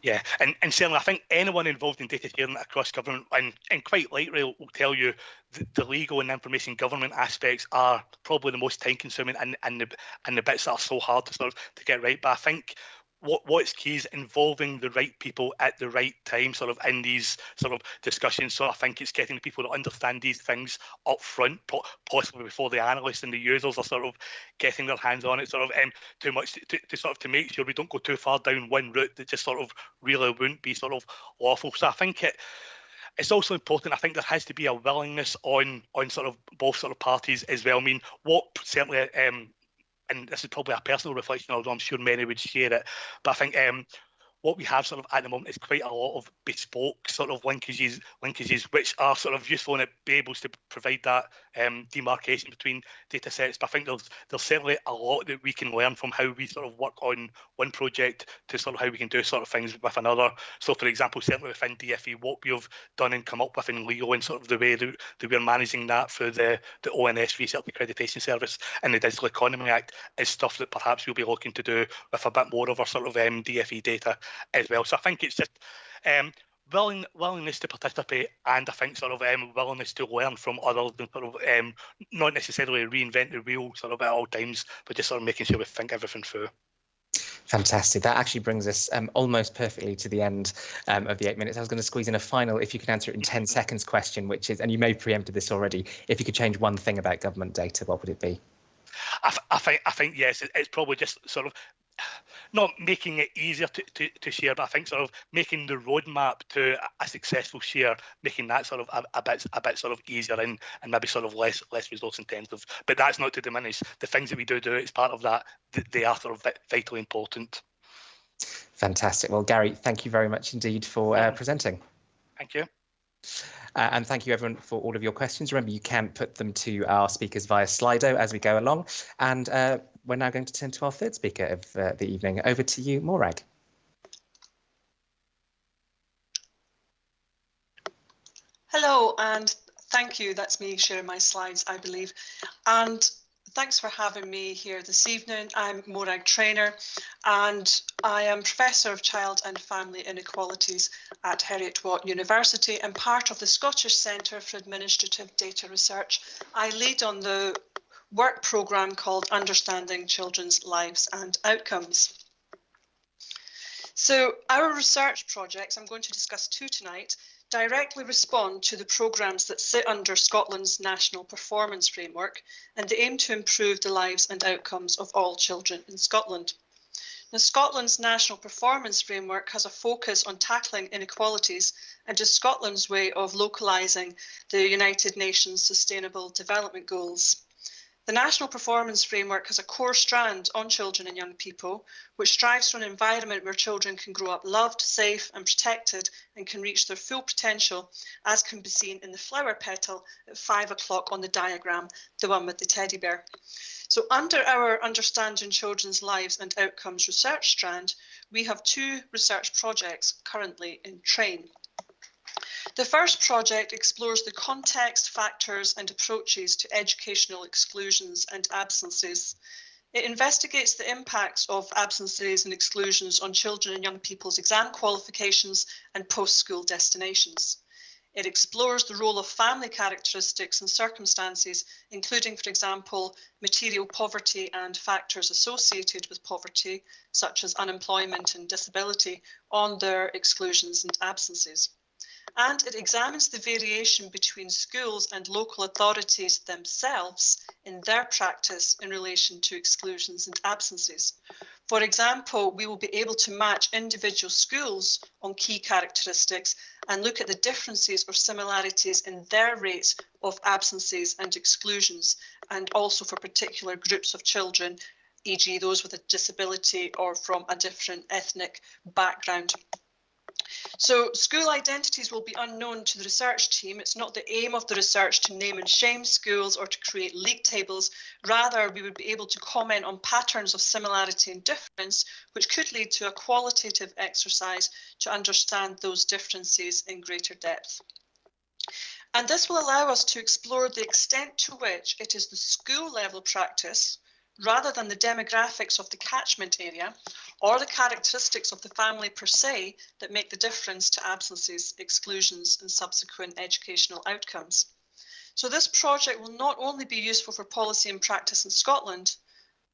Yeah, and certainly I think anyone involved in data sharing across government, and quite likely will tell you the legal and information government aspects are probably the most time consuming and the bits that are so hard to sort of to get right. But I think what's key is involving the right people at the right time, sort of in these sort of discussions. So I think it's getting the people that understand these things up front, possibly before the analysts and the users are sort of getting their hands on it, sort of too much to sort of to make sure we don't go too far down one route that just sort of really wouldn't be sort of lawful. So I think it's also important. I think there has to be a willingness on sort of both sort of parties as well. I mean, what certainly and this is probably a personal reflection, although I'm sure many would share it, but I think what we have sort of at the moment is quite a lot of bespoke sort of linkages which are sort of useful and it be able to provide that demarcation between data sets. But I think there's certainly a lot that we can learn from how we sort of work on one project to sort of how we can do sort of things with another. So for example, certainly within DFE, what we have done and come up with in Leo and sort of the way that we're managing that through the ONS Research Accreditation Service and the Digital Economy Act is stuff that perhaps we'll be looking to do with a bit more of our sort of DFE data as well. So I think it's just willingness to participate, and I think sort of willingness to learn from others and sort of not necessarily reinvent the wheel sort of at all times, but just sort of making sure we think everything through. Fantastic. That actually brings us almost perfectly to the end of the 8 minutes. I was going to squeeze in a final, if you could answer it in 10 seconds question, which is, and you may have preempted this already, if you could change one thing about government data, what would it be? I think yes, it's probably just sort of not making it easier to share, but I think sort of making the roadmap to a successful share, making that sort of a bit sort of easier and maybe sort of less resource intensive. But that's not to diminish the things that we do as part of that. They are sort of vitally important. Fantastic. Well, Gary, thank you very much indeed for presenting. Thank you. And thank you everyone for all of your questions. Remember, you can put them to our speakers via Slido as we go along. And we're now going to turn to our third speaker of the evening. Over to you, Morag. Hello, and thank you. That's me sharing my slides, I believe. And thanks for having me here this evening. I'm Morag Traynor, and I am Professor of Child and Family Inequalities at Heriot-Watt University and part of the Scottish Centre for Administrative Data Research. I lead on the work programme called Understanding Children's Lives and Outcomes. So our research projects, I'm going to discuss two tonight, directly respond to the programmes that sit under Scotland's National Performance Framework, and they aim to improve the lives and outcomes of all children in Scotland. Now, Scotland's National Performance Framework has a focus on tackling inequalities and is Scotland's way of localising the United Nations Sustainable Development Goals. The National Performance Framework has a core strand on children and young people, which strives for an environment where children can grow up loved, safe and protected and can reach their full potential, as can be seen in the flower petal at 5 o'clock on the diagram, the one with the teddy bear. So under our Understanding Children's Lives and Outcomes research strand, we have two research projects currently in train. The first project explores the context, factors and approaches to educational exclusions and absences. It investigates the impacts of absences and exclusions on children and young people's exam qualifications and post-school destinations. It explores the role of family characteristics and circumstances, including, for example, material poverty and factors associated with poverty, such as unemployment and disability, on their exclusions and absences. And it examines the variation between schools and local authorities themselves in their practice in relation to exclusions and absences. For example, we will be able to match individual schools on key characteristics and look at the differences or similarities in their rates of absences and exclusions, and also for particular groups of children, e.g. those with a disability or from a different ethnic background. So school identities will be unknown to the research team. It's not the aim of the research to name and shame schools or to create league tables. Rather, we would be able to comment on patterns of similarity and difference, which could lead to a qualitative exercise to understand those differences in greater depth. And this will allow us to explore the extent to which it is the school level practice, rather than the demographics of the catchment area or the characteristics of the family per se, that make the difference to absences, exclusions and subsequent educational outcomes. So this project will not only be useful for policy and practice in Scotland,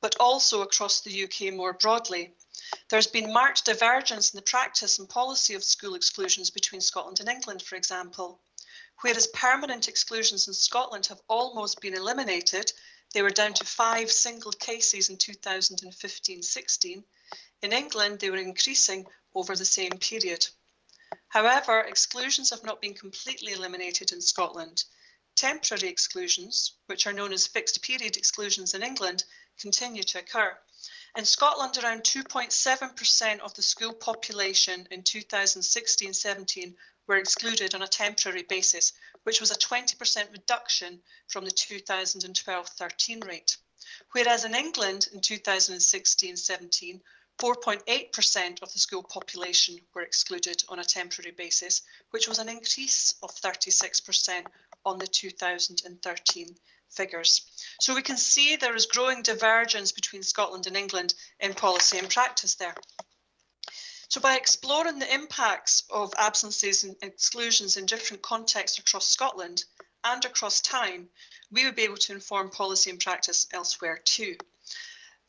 but also across the UK more broadly. There's been marked divergence in the practice and policy of school exclusions between Scotland and England, for example. Whereas permanent exclusions in Scotland have almost been eliminated, they were down to 5 single cases in 2015-16. In England, they were increasing over the same period. However, exclusions have not been completely eliminated in Scotland. Temporary exclusions, which are known as fixed period exclusions in England, continue to occur. In Scotland, around 2.7% of the school population in 2016-17 were excluded on a temporary basis, which was a 20% reduction from the 2012-13 rate. Whereas in England in 2016-17, 4.8% of the school population were excluded on a temporary basis, which was an increase of 36% on the 2013 figures. So we can see there is growing divergence between Scotland and England in policy and practice there. So by exploring the impacts of absences and exclusions in different contexts across Scotland and across time, we would be able to inform policy and practice elsewhere too.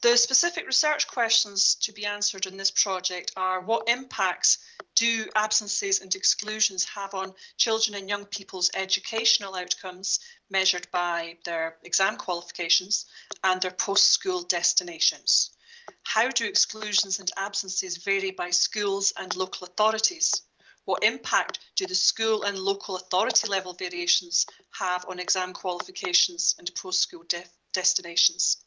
The specific research questions to be answered in this project are: what impacts do absences and exclusions have on children and young people's educational outcomes measured by their exam qualifications and their post-school destinations? How do exclusions and absences vary by schools and local authorities? What impact do the school and local authority level variations have on exam qualifications and post-school destinations?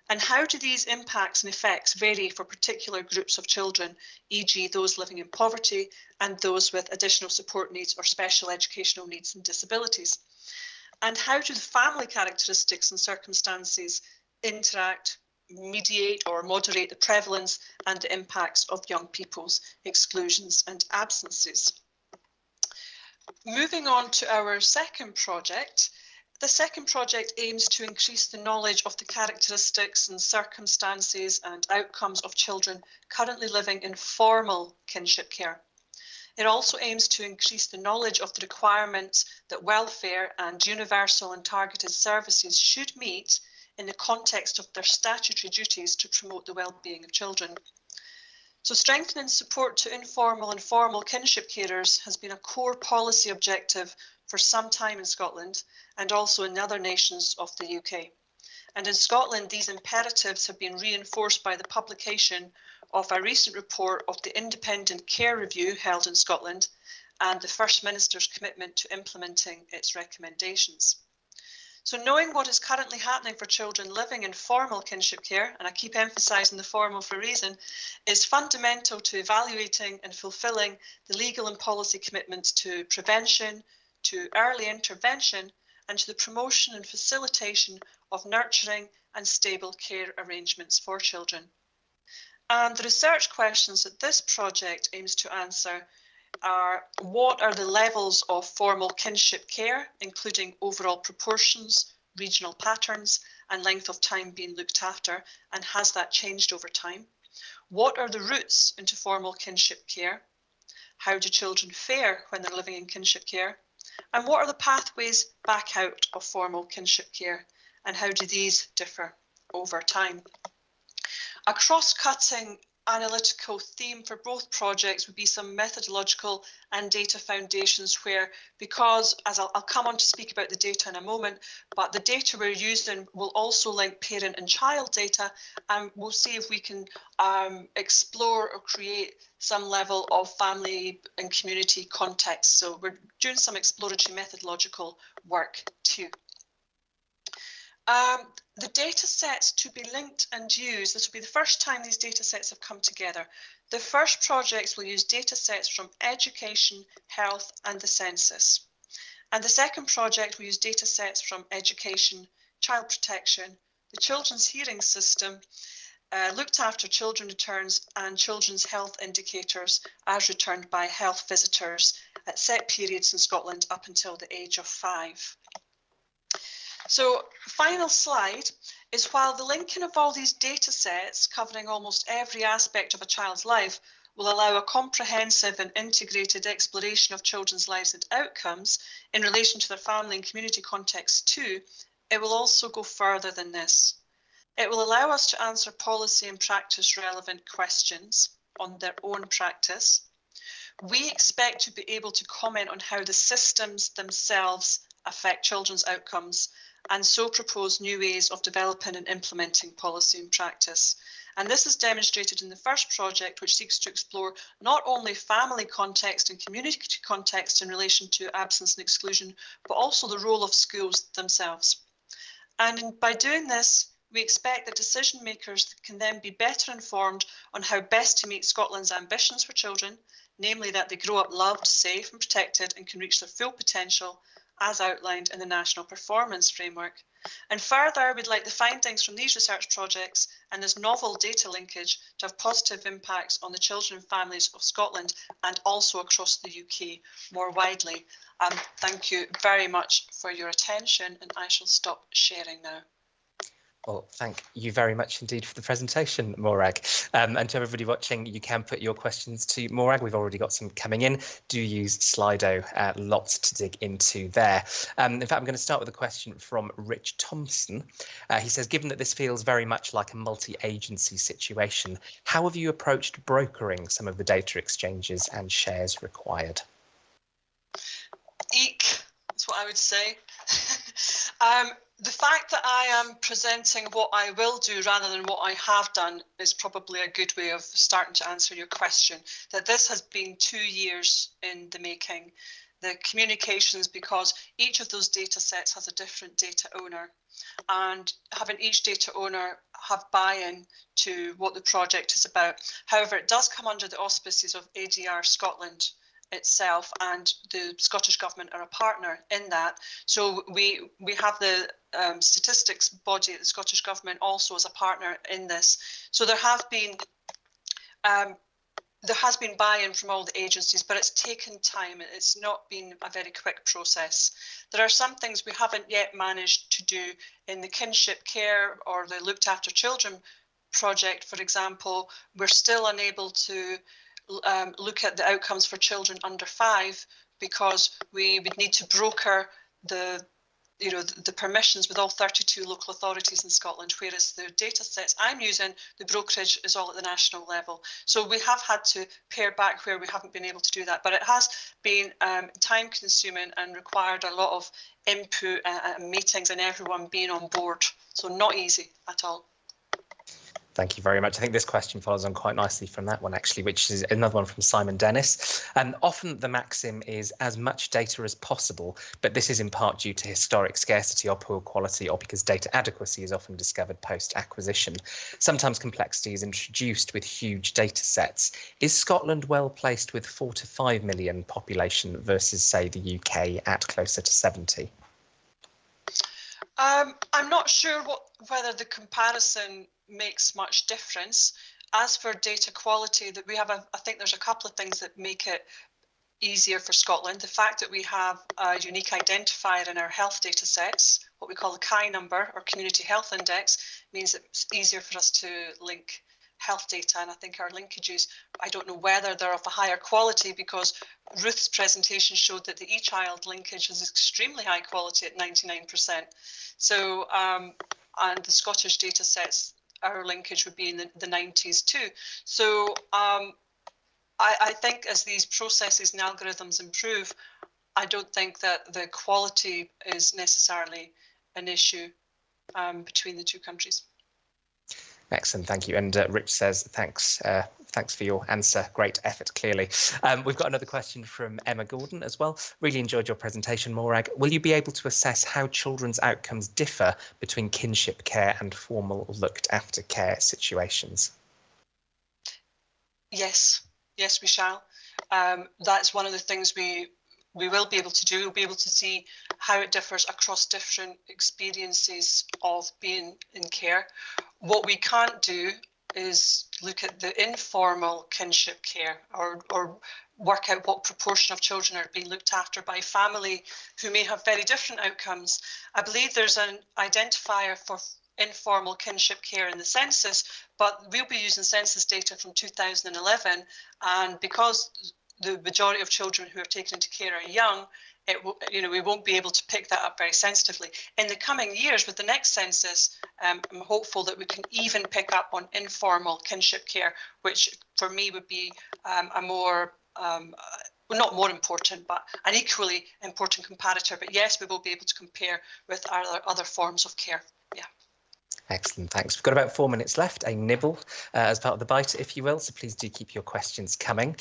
And how do these impacts and effects vary for particular groups of children, e.g. those living in poverty and those with additional support needs or special educational needs and disabilities? And how do the family characteristics and circumstances interact, mediate or moderate the prevalence and the impacts of young people's exclusions and absences? Moving on to our second project. The second project aims to increase the knowledge of the characteristics and circumstances and outcomes of children currently living in formal kinship care. It also aims to increase the knowledge of the requirements that welfare and universal and targeted services should meet in the context of their statutory duties to promote the well-being of children. So strengthening support to informal and formal kinship carers has been a core policy objective for some time in Scotland and also in other nations of the UK. And in Scotland, these imperatives have been reinforced by the publication of a recent report of the Independent Care Review held in Scotland and the First Minister's commitment to implementing its recommendations. So knowing what is currently happening for children living in formal kinship care, and I keep emphasising the formal for a reason, is fundamental to evaluating and fulfilling the legal and policy commitments to prevention, to early intervention, and to the promotion and facilitation of nurturing and stable care arrangements for children. And the research questions that this project aims to answer are: what are the levels of formal kinship care, including overall proportions, regional patterns, and length of time being looked after, and has that changed over time? What are the routes into formal kinship care? How do children fare when they're living in kinship care? And what are the pathways back out of formal kinship care, and how do these differ over time? A cross-cutting analytical theme for both projects would be some methodological and data foundations where, because, as I'll come on to speak about the data in a moment, but the data we're using will also link parent and child data, and we'll see if we can explore or create some level of family and community context. So we're doing some exploratory methodological work too. The data sets to be linked and used, this will be the first time these data sets have come together. The first projects will use data sets from education, health, and the census. And the second project will use data sets from education, child protection, the children's hearing system, looked after children returns, and children's health indicators as returned by health visitors at set periods in Scotland up until the age of 5. So final slide is, while the linking of all these data sets covering almost every aspect of a child's life will allow a comprehensive and integrated exploration of children's lives and outcomes in relation to their family and community context too, it will also go further than this. It will allow us to answer policy and practice relevant questions on their own practice. We expect to be able to comment on how the systems themselves affect children's outcomes, and so propose new ways of developing and implementing policy and practice. And this is demonstrated in the first project, which seeks to explore not only family context and community context in relation to absence and exclusion, but also the role of schools themselves. And by doing this, we expect that decision makers can then be better informed on how best to meet Scotland's ambitions for children, namely that they grow up loved, safe and protected and can reach their full potential as outlined in the National Performance Framework. And further, we'd like the findings from these research projects and this novel data linkage to have positive impacts on the children and families of Scotland and also across the UK more widely. Thank you very much for your attention, and I shall stop sharing now. Well, thank you very much indeed for the presentation, Morag. And to everybody watching, you can put your questions to Morag. We've already got some coming in. Do use Slido, lots to dig into there. In fact, I'm going to start with a question from Rich Thompson. He says, given that this feels very much like a multi-agency situation, how have you approached brokering some of the data exchanges and shares required? Eek, that's what I would say. The fact that I am presenting what I will do rather than what I have done is probably a good way of starting to answer your question, that this has been 2 years in the making. The communications, because each of those data sets has a different data owner, and having each data owner have buy-in to what the project is about. However, it does come under the auspices of ADR Scotland itself, and the Scottish Government are a partner in that. So we have the statistics body at the Scottish Government also as a partner in this. So there has been buy-in from all the agencies, but it's taken time. It's not been a very quick process. There are some things we haven't yet managed to do in the kinship care or the looked after children project, for example. We're still unable to look at the outcomes for children under 5 because we would need to broker the permissions with all 32 local authorities in Scotland, whereas the data sets I'm using, the brokerage is all at the national level. So we have had to pare back where we haven't been able to do that, but it has been time consuming and required a lot of input and meetings and everyone being on board. So not easy at all. Thank you very much. I think this question follows on quite nicely from that one, actually, which is another one from Simon Dennis. Often the maxim is as much data as possible, but this is in part due to historic scarcity or poor quality, or because data adequacy is often discovered post-acquisition. Sometimes complexity is introduced with huge data sets. Is Scotland well placed with 4 to 5 million population versus, say, the UK at closer to 70? I'm not sure whether the comparison makes much difference. As for data quality, that we have, I think there's a couple of things that make it easier for Scotland. The fact that we have a unique identifier in our health data sets, what we call the CHI number or Community Health Index, means it's easier for us to link health data, and I think our linkages, I don't know whether they're of a higher quality, because Ruth's presentation showed that the eChild linkage is extremely high quality at 99%. So, and the Scottish data sets, our linkage would be in the 90s too. So I think as these processes and algorithms improve, I don't think that the quality is necessarily an issue between the two countries. Excellent, thank you. And Rich says, thanks for your answer. Great effort, clearly. We've got another question from Emma Gordon as well. Really enjoyed your presentation, Morag. Will you be able to assess how children's outcomes differ between kinship care and formal looked after care situations? Yes, we shall. That's one of the things we will be able to do. We'll be able to see how it differs across different experiences of being in care. What we can't do is look at the informal kinship care or work out what proportion of children are being looked after by family who may have very different outcomes. I believe there's an identifier for informal kinship care in the census, but we'll be using census data from 2011, and because the majority of children who are taken into care are young, we won't be able to pick that up very sensitively. In the coming years, with the next census, I'm hopeful that we can even pick up on informal kinship care, which for me would be a more, well, not more important, but an equally important comparator. But yes, we will be able to compare with other forms of care. Yeah. Excellent, thanks. We've got about 4 minutes left, a nibble as part of the bite, if you will, so please do keep your questions coming.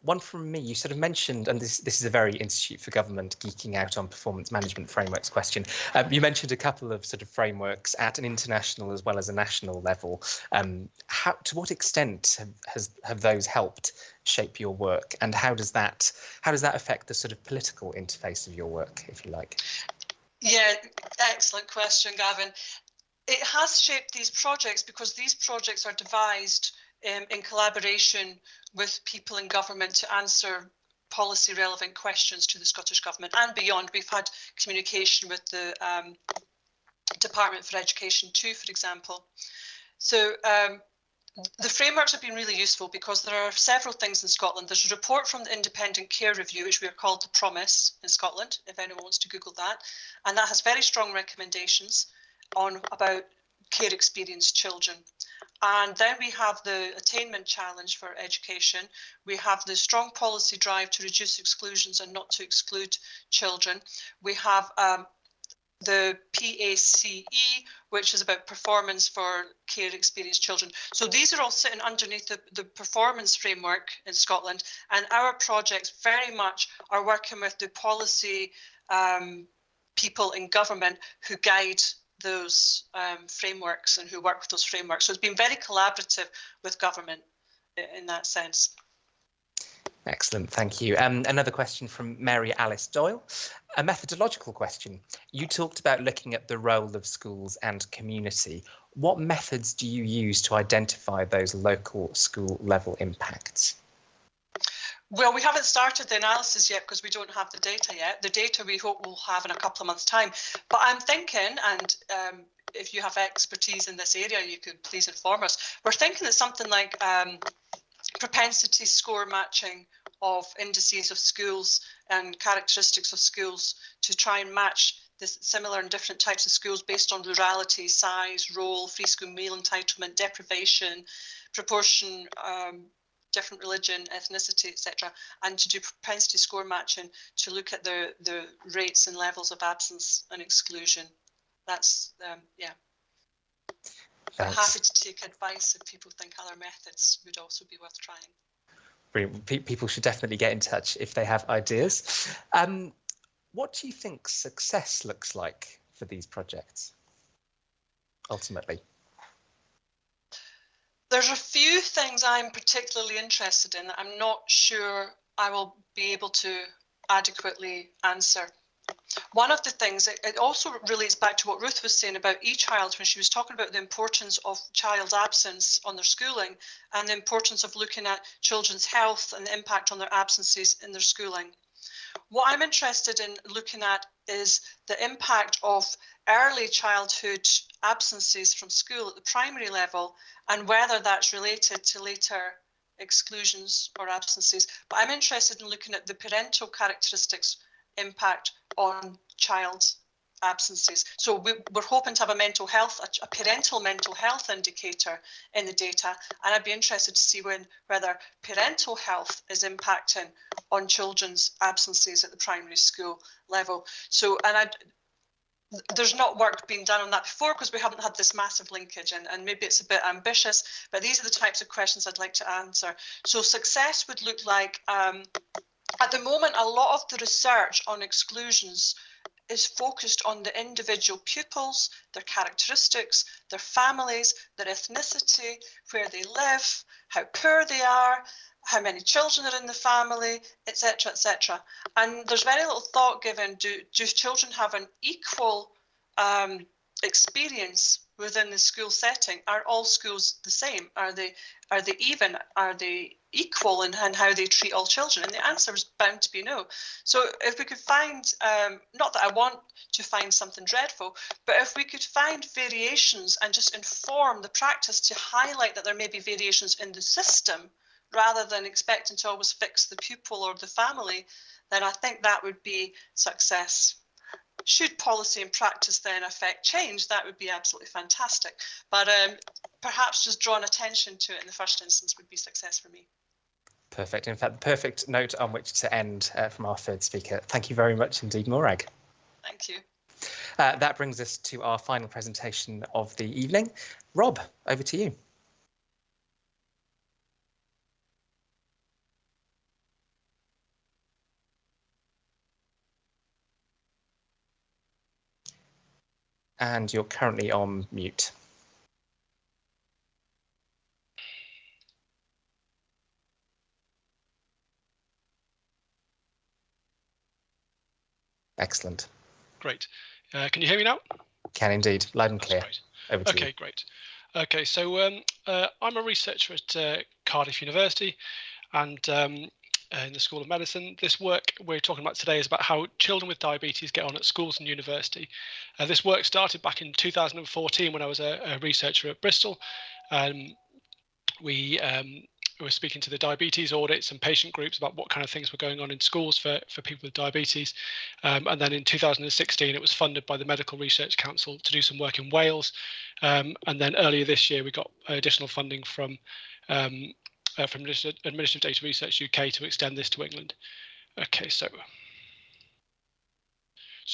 One from me, you sort of mentioned, and this is a very Institute for Government geeking out on performance management frameworks question. You mentioned a couple of sort of frameworks at an international as well as a national level. To what extent have those helped shape your work, and how does that affect the sort of political interface of your work, if you like? Yeah, excellent question, Gavin. It has shaped these projects because these projects are devised in collaboration with people in government to answer policy relevant questions to the Scottish Government and beyond. We've had communication with the Department for Education too, for example. So the frameworks have been really useful because there are several things in Scotland. There's a report from the Independent Care Review, which we are called The Promise in Scotland, if anyone wants to Google that. And that has very strong recommendations about care experienced children. And then we have the attainment challenge for education. We have the strong policy drive to reduce exclusions and not to exclude children. We have the PACE, which is about performance for care experienced children. So these are all sitting underneath the performance framework in Scotland, and our projects very much are working with the policy people in government who guide those frameworks and who work with those frameworks. So it's been very collaborative with government in that sense. Excellent, thank you. Another question from Mary Alice Doyle, a methodological question. You talked about looking at the role of schools and community. What methods do you use to identify those local school level impacts? Well, we haven't started the analysis yet because we don't have the data yet. The data we hope we'll have in a couple of months' time. But I'm thinking, and if you have expertise in this area, you could please inform us. We're thinking that something like propensity score matching of indices of schools and characteristics of schools to try and match this similar and different types of schools based on rurality, size, role, free school meal entitlement, deprivation, proportion, different religion, ethnicity, etc., and to do propensity score matching to look at the rates and levels of absence and exclusion. That's yeah. I'm happy to take advice if people think other methods would also be worth trying. Brilliant. People should definitely get in touch if they have ideas. What do you think success looks like for these projects, ultimately? There's a few things I'm particularly interested in that I'm not sure I will be able to adequately answer. One of the things, it also relates back to what Ruth was saying about e-child when she was talking about the importance of child absence on their schooling and the importance of looking at children's health and the impact on their absences in their schooling. What I'm interested in looking at is the impact of early childhood absences from school at the primary level and whether that's related to later exclusions or absences. But I'm interested in looking at the parental characteristics impact on child absences. So we're hoping to have a parental mental health indicator in the data, and I'd be interested to see whether parental health is impacting on children's absences at the primary school level. So, there's not work being done on that before because we haven't had this massive linkage, and maybe it's a bit ambitious, but these are the types of questions I'd like to answer. So success would look like, at the moment, a lot of the research on exclusions is focused on the individual pupils, their characteristics, their families, their ethnicity, where they live, how poor they are, how many children are in the family, etc., etc. And there's very little thought given, do children have an equal experience within the school setting? Are all schools the same? Are they even? Are they equal in how they treat all children? And the answer is bound to be no. So if we could find, not that I want to find something dreadful, but if we could find variations and just inform the practice to highlight that there may be variations in the system rather than expecting to always fix the pupil or the family, then I think that would be success. Should policy and practice then affect change, that would be absolutely fantastic. But perhaps just drawing attention to it in the first instance would be success for me. Perfect. In fact, the perfect note on which to end from our third speaker. Thank you very much indeed, Morag. Thank you. That brings us to our final presentation of the evening. Rob, over to you. And you're currently on mute. Excellent. Great. Can you hear me now? Can indeed, loud and clear. Over to you. Okay, great. Okay, so I'm a researcher at Cardiff University and in the School of Medicine. This work we're talking about today is about how children with diabetes get on at schools and university. This work started back in 2014 when I was a researcher at Bristol. We were speaking to the diabetes audits and patient groups about what kind of things were going on in schools for people with diabetes. And then in 2016, it was funded by the Medical Research Council to do some work in Wales. And then earlier this year, we got additional funding from Administrative Data Research UK to extend this to England. Okay, so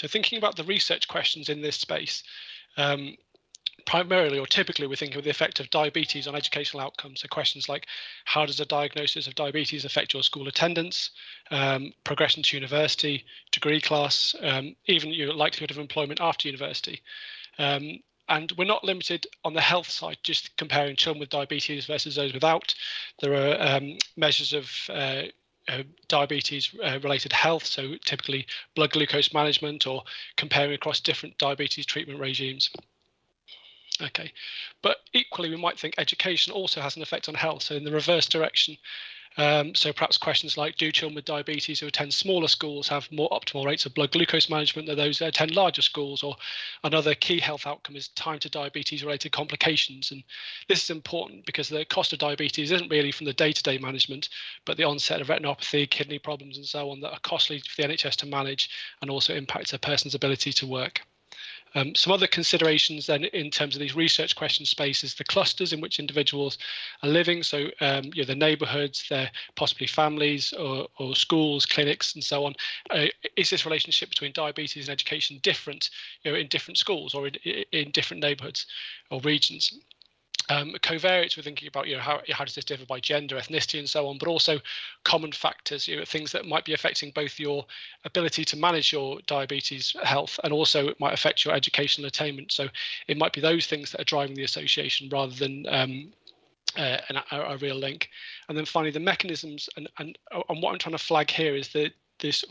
thinking about the research questions in this space, primarily or typically we're thinking of the effect of diabetes on educational outcomes. So questions like, how does a diagnosis of diabetes affect your school attendance, progression to university, degree class, even your likelihood of employment after university. And we're not limited on the health side, just comparing children with diabetes versus those without. There are measures of diabetes related health, so typically blood glucose management or comparing across different diabetes treatment regimes. Okay, but equally we might think education also has an effect on health, so in the reverse direction. So perhaps questions like, do children with diabetes who attend smaller schools have more optimal rates of blood glucose management than those that attend larger schools? Or another key health outcome is time to diabetes related complications. And this is important because the cost of diabetes isn't really from the day-to-day management, but the onset of retinopathy, kidney problems and so on that are costly for the NHS to manage and also impacts a person's ability to work. Some other considerations then in terms of these research question spaces, the clusters in which individuals are living, so the neighbourhoods, their possibly families or schools, clinics and so on. Is this relationship between diabetes and education different in different schools or in different neighbourhoods or regions? Covariates, we're thinking about how does this differ by gender, ethnicity and so on, but also common factors, things that might be affecting both your ability to manage your diabetes health and also it might affect your educational attainment. So it might be those things that are driving the association rather than a real link. And then finally the mechanisms and what I'm trying to flag here is that this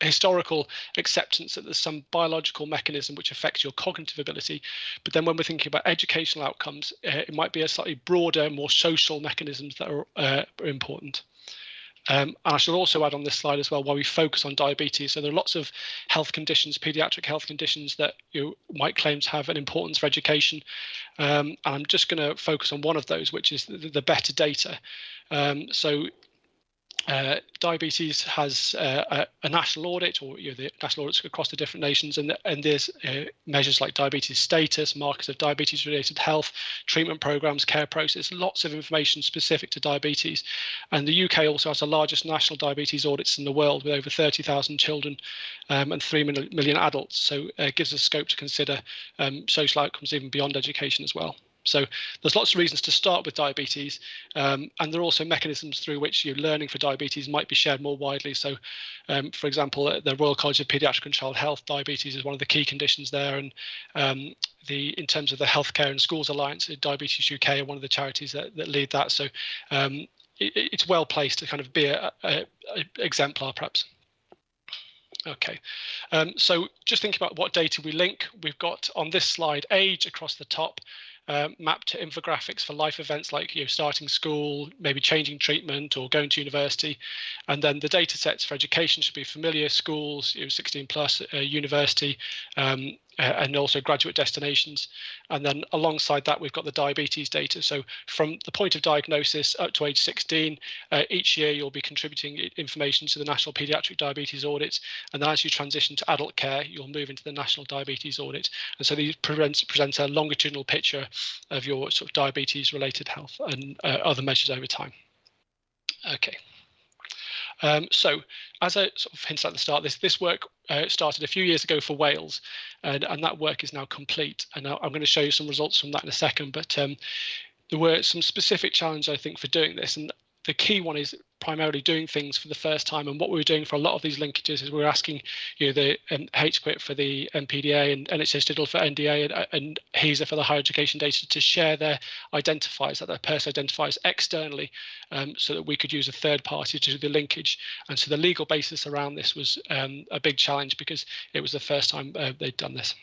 historical acceptance that there's some biological mechanism which affects your cognitive ability, but then when we're thinking about educational outcomes, it might be a slightly broader, more social mechanisms that are important. And I should also add on this slide as well why we focus on diabetes. So there are lots of health conditions, pediatric health conditions that you might claim to have an importance for education. And I'm just going to focus on one of those, which is the better data. Diabetes has a national audit, or the national audits across the different nations, and there's measures like diabetes status, markers of diabetes-related health, treatment programs, care process, lots of information specific to diabetes. And the UK also has the largest national diabetes audits in the world, with over 30,000 children and 3 million adults. So it gives us scope to consider social outcomes even beyond education as well. So there's lots of reasons to start with diabetes, and there are also mechanisms through which learning for diabetes might be shared more widely. So, for example, at the Royal College of Paediatric and Child Health, diabetes is one of the key conditions there. And in terms of the Healthcare and Schools Alliance, Diabetes UK are one of the charities that lead that. So it's well placed to kind of be a exemplar, perhaps. Okay, so just thinking about what data we link, we've got on this slide age across the top, mapped to infographics for life events like starting school, maybe changing treatment or going to university. And then the data sets for education should be familiar: schools, 16 plus, university, and also graduate destinations. And then alongside that, we've got the diabetes data. So from the point of diagnosis up to age 16, each year you'll be contributing information to the National Paediatric Diabetes Audit. And then as you transition to adult care, you'll move into the National Diabetes Audit. And so these present a longitudinal picture of your sort of diabetes related health and other measures over time. Okay. So as I sort of hinted at the start, this work started a few years ago for Wales, and that work is now complete. And now I'm going to show you some results from that in a second, but there were some specific challenges, I think, for doing this. And the key one is primarily doing things for the first time. And what we were doing for a lot of these linkages is we were asking, the HQIP for the PDA and NHS Digital for NDA and HESA for the higher education data to share their identifiers, their person identifiers externally, so that we could use a third party to do the linkage. And so the legal basis around this was a big challenge because it was the first time they'd done this.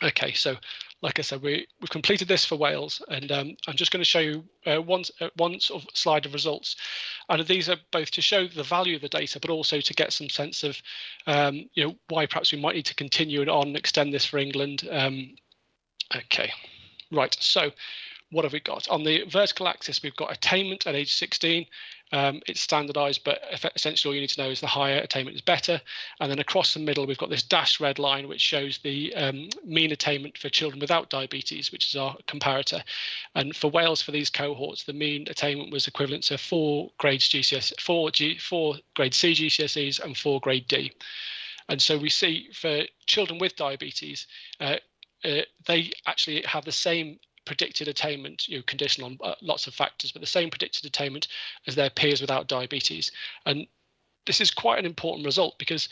Okay, so like I said, we've completed this for Wales, and I'm just going to show you one sort of slide of results. And these are both to show the value of the data, but also to get some sense of, why perhaps we might need to continue and extend this for England. Okay, right. So what have we got? On the vertical axis, we've got attainment at age 16. It's standardized, but essentially all you need to know is the higher attainment is better. And then across the middle, we've got this dashed red line, which shows the mean attainment for children without diabetes, which is our comparator. And for Wales, for these cohorts, the mean attainment was equivalent to 4 grades GCSE, 4 grade C GCSEs and 4 grade D. And so we see for children with diabetes, they actually have the same predicted attainment, conditional on lots of factors, but the same predicted attainment as their peers without diabetes. And this is quite an important result because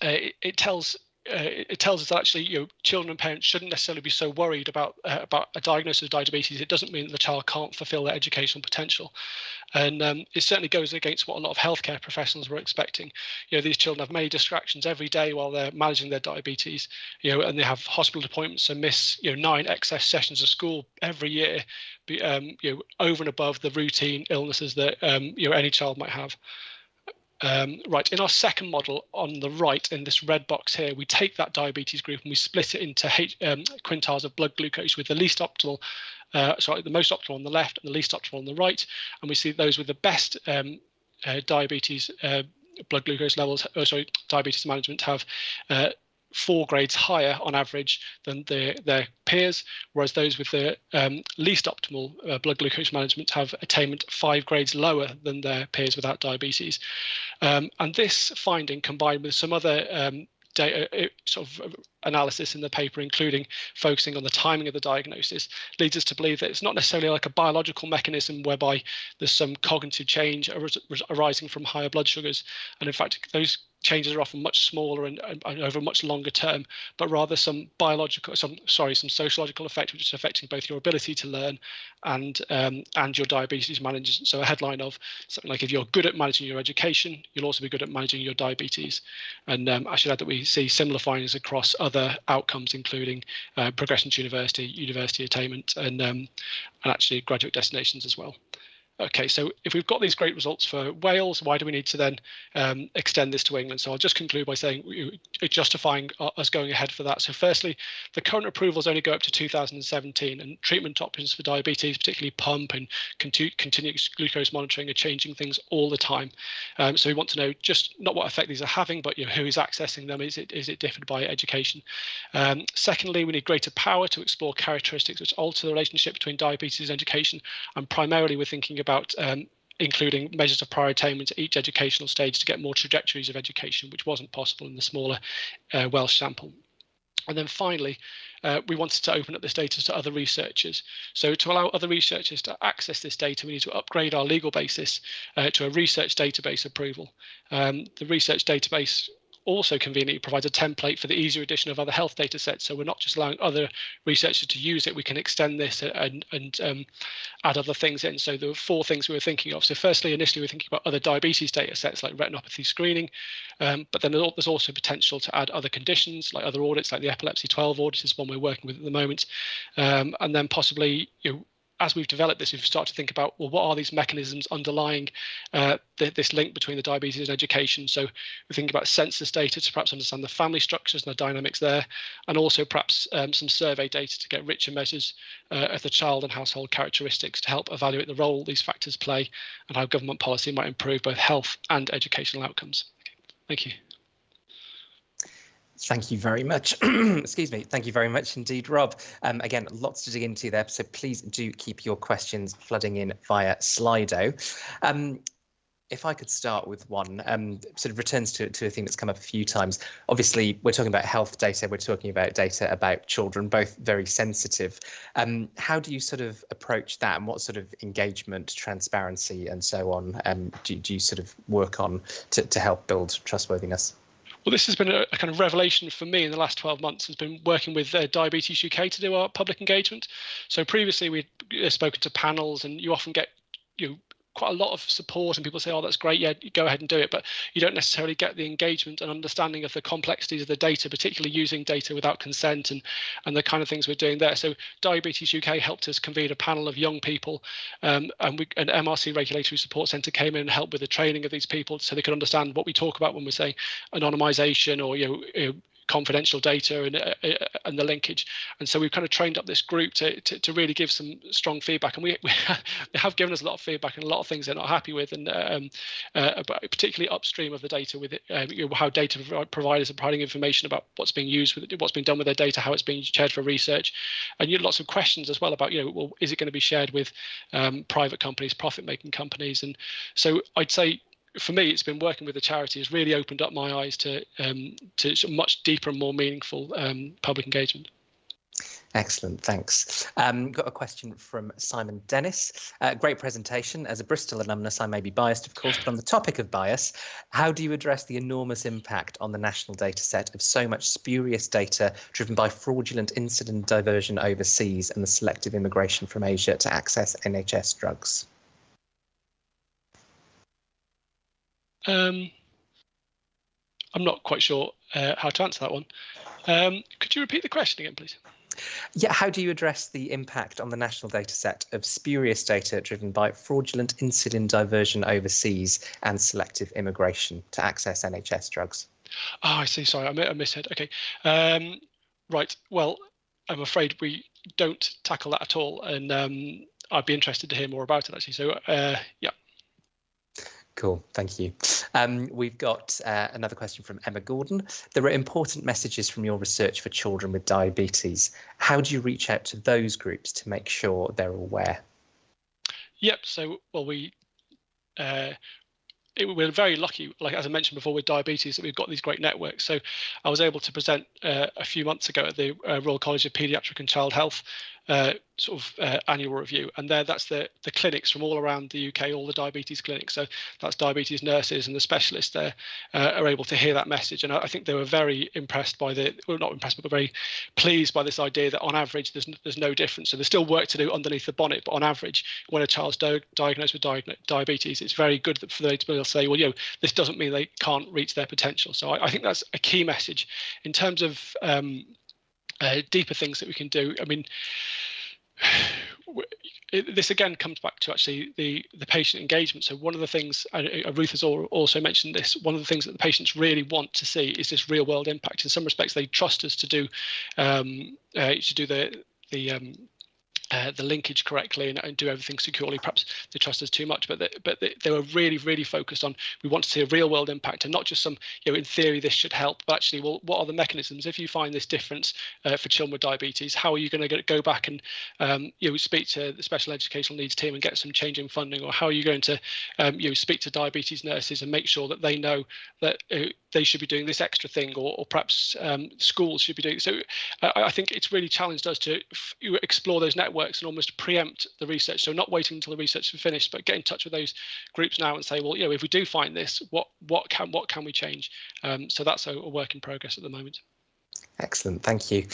it tells us that actually, children and parents shouldn't necessarily be so worried about a diagnosis of diabetes. It doesn't mean that the child can't fulfil their educational potential. And it certainly goes against what a lot of healthcare professionals were expecting. These children have many distractions every day while they're managing their diabetes, and they have hospital appointments and miss, 9 excess sessions of school every year, over and above the routine illnesses that, any child might have. Right, in our second model on the right, in this red box here, we take that diabetes group and we split it into quintiles of blood glucose, with the least optimal, the most optimal on the left and the least optimal on the right. And we see those with the best diabetes blood glucose levels, diabetes management, have 4 grades higher on average than their peers, whereas those with the least optimal blood glucose management have attainment 5 grades lower than their peers without diabetes. And this finding, combined with some other data sort of analysis in the paper, including focusing on the timing of the diagnosis, leads us to believe that it's not necessarily like a biological mechanism whereby there's some cognitive change arising from higher blood sugars. And in fact, those changes are often much smaller and over a much longer term, but rather some sociological effect, which is affecting both your ability to learn and your diabetes management. So a headline of something like, if you're good at managing your education, you'll also be good at managing your diabetes. And I should add that we see similar findings across other outcomes, including progression to university attainment, and actually graduate destinations as well. Okay, so if we've got these great results for Wales, why do we need to then extend this to England? So I'll just conclude by saying justifying us going ahead for that. So firstly, the current approvals only go up to 2017, and treatment options for diabetes, particularly pump and continuous glucose monitoring, are changing things all the time. So we want to know just not what effect these are having, but who is accessing them. Is it differed by education? Secondly, we need greater power to explore characteristics which alter the relationship between diabetes and education, and primarily we're thinking about including measures of prior attainment at each educational stage to get more trajectories of education, which wasn't possible in the smaller Welsh sample. And then finally, we wanted to open up this data to other researchers. So to allow other researchers to access this data, we need to upgrade our legal basis to a research database approval. The research database also conveniently provides a template for the easier addition of other health data sets. So we're not just allowing other researchers to use it, we can extend this and add other things in. So there were 4 things we were thinking of. So firstly, initially, we're thinking about other diabetes data sets like retinopathy screening, but then there's also potential to add other conditions like other audits, like the epilepsy 12 audit is one we're working with at the moment. And then possibly as we've developed this, we've started to think about, well, what are these mechanisms underlying this link between the diabetes and education? So we think about census data to perhaps understand the family structures and the dynamics there, and also perhaps some survey data to get richer measures of the child and household characteristics to help evaluate the role these factors play and how government policy might improve both health and educational outcomes. Thank you. Thank you very much. Excuse me. Thank you very much indeed, Rob. Again, lots to dig into there, so please do keep your questions flooding in via Slido. If I could start with one, sort of returns to a theme that's come up a few times. Obviously, we're talking about health data, we're talking about data about children, both very sensitive. How do you sort of approach that, and what sort of engagement, transparency and so on do you sort of work on to help build trustworthiness? Well, this has been a kind of revelation for me in the last 12 months, has been working with Diabetes UK to do our public engagement. So previously we'd spoken to panels, and you often get quite a lot of support, and people say, oh, that's great, yeah, go ahead and do it, but you don't necessarily get the engagement and understanding of the complexities of the data, particularly using data without consent and the kind of things we're doing there. So Diabetes UK helped us convene a panel of young people, and an MRC Regulatory Support Centre came in and helped with the training of these people so they could understand what we talk about when we're saying anonymisation or confidential data and the linkage. And so we've kind of trained up this group to really give some strong feedback, and they have given us a lot of feedback and a lot of things they're not happy with, and particularly upstream of the data with how data providers are providing information about what's being used with it, what's been done with their data, how it's being shared for research, and lots of questions as well about well, is it going to be shared with private companies, profit-making companies? And so I'd say, for me, it's been working with the charity has really opened up my eyes to much deeper and more meaningful public engagement. Excellent, thanks. Got a question from Simon Dennis. Great presentation. As a Bristol alumnus, I may be biased, of course, but on the topic of bias, how do you address the enormous impact on the national data set of so much spurious data driven by fraudulent incident diversion overseas and the selective immigration from Asia to access NHS drugs? I'm not quite sure how to answer that one. Could you repeat the question again, please? Yeah, how do you address the impact on the national data set of spurious data driven by fraudulent incident diversion overseas and selective immigration to access NHS drugs? Oh, I see. Sorry, I misheard. Okay. Right. Well, I'm afraid we don't tackle that at all, and I'd be interested to hear more about it, actually. So, yeah. Cool, thank you. We've got another question from Emma Gordon. There are important messages from your research for children with diabetes. How do you reach out to those groups to make sure they're aware? Yep, so, well, we're very lucky, like as I mentioned before, with diabetes, that we've got these great networks. So I was able to present a few months ago at the Royal College of Paediatric and Child Health annual review, and that's the clinics from all around the UK, all the diabetes clinics. So that's diabetes nurses and the specialists there are able to hear that message, and I think they were very impressed by not impressed, but very pleased by this idea that on average there's no difference. So there's still work to do underneath the bonnet, but on average, when a child's diagnosed with diabetes, it's very good for them to be able to say, well, this doesn't mean they can't reach their potential. So I think that's a key message. In terms of deeper things that we can do, I mean, this again comes back to actually the patient engagement. So one of the things, Ruth has also mentioned this, one of the things that the patients really want to see is this real world impact. In some respects, they trust us to do the linkage correctly and do everything securely. Perhaps they trust us too much, but they were really focused on, we want to see a real world impact, and not just some, in theory this should help, but actually, well, what are the mechanisms? If you find this difference for children with diabetes, how are you going to go back and speak to the special educational needs team and get some change in funding, or how are you going to speak to diabetes nurses and make sure that they know that they should be doing this extra thing, or perhaps schools should be doing. So I think it's really challenged us to explore those networks and almost preempt the research. So not waiting until the research is finished, but get in touch with those groups now and say, well, if we do find this, what can we change? So that's a work in progress at the moment. Excellent, thank you.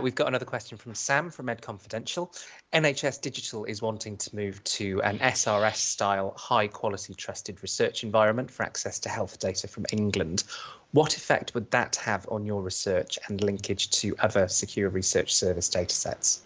We've got another question from Sam from Ed Confidential. NHS Digital is wanting to move to an SRS-style, high-quality, trusted research environment for access to health data from England. What effect would that have on your research and linkage to other secure research service data sets?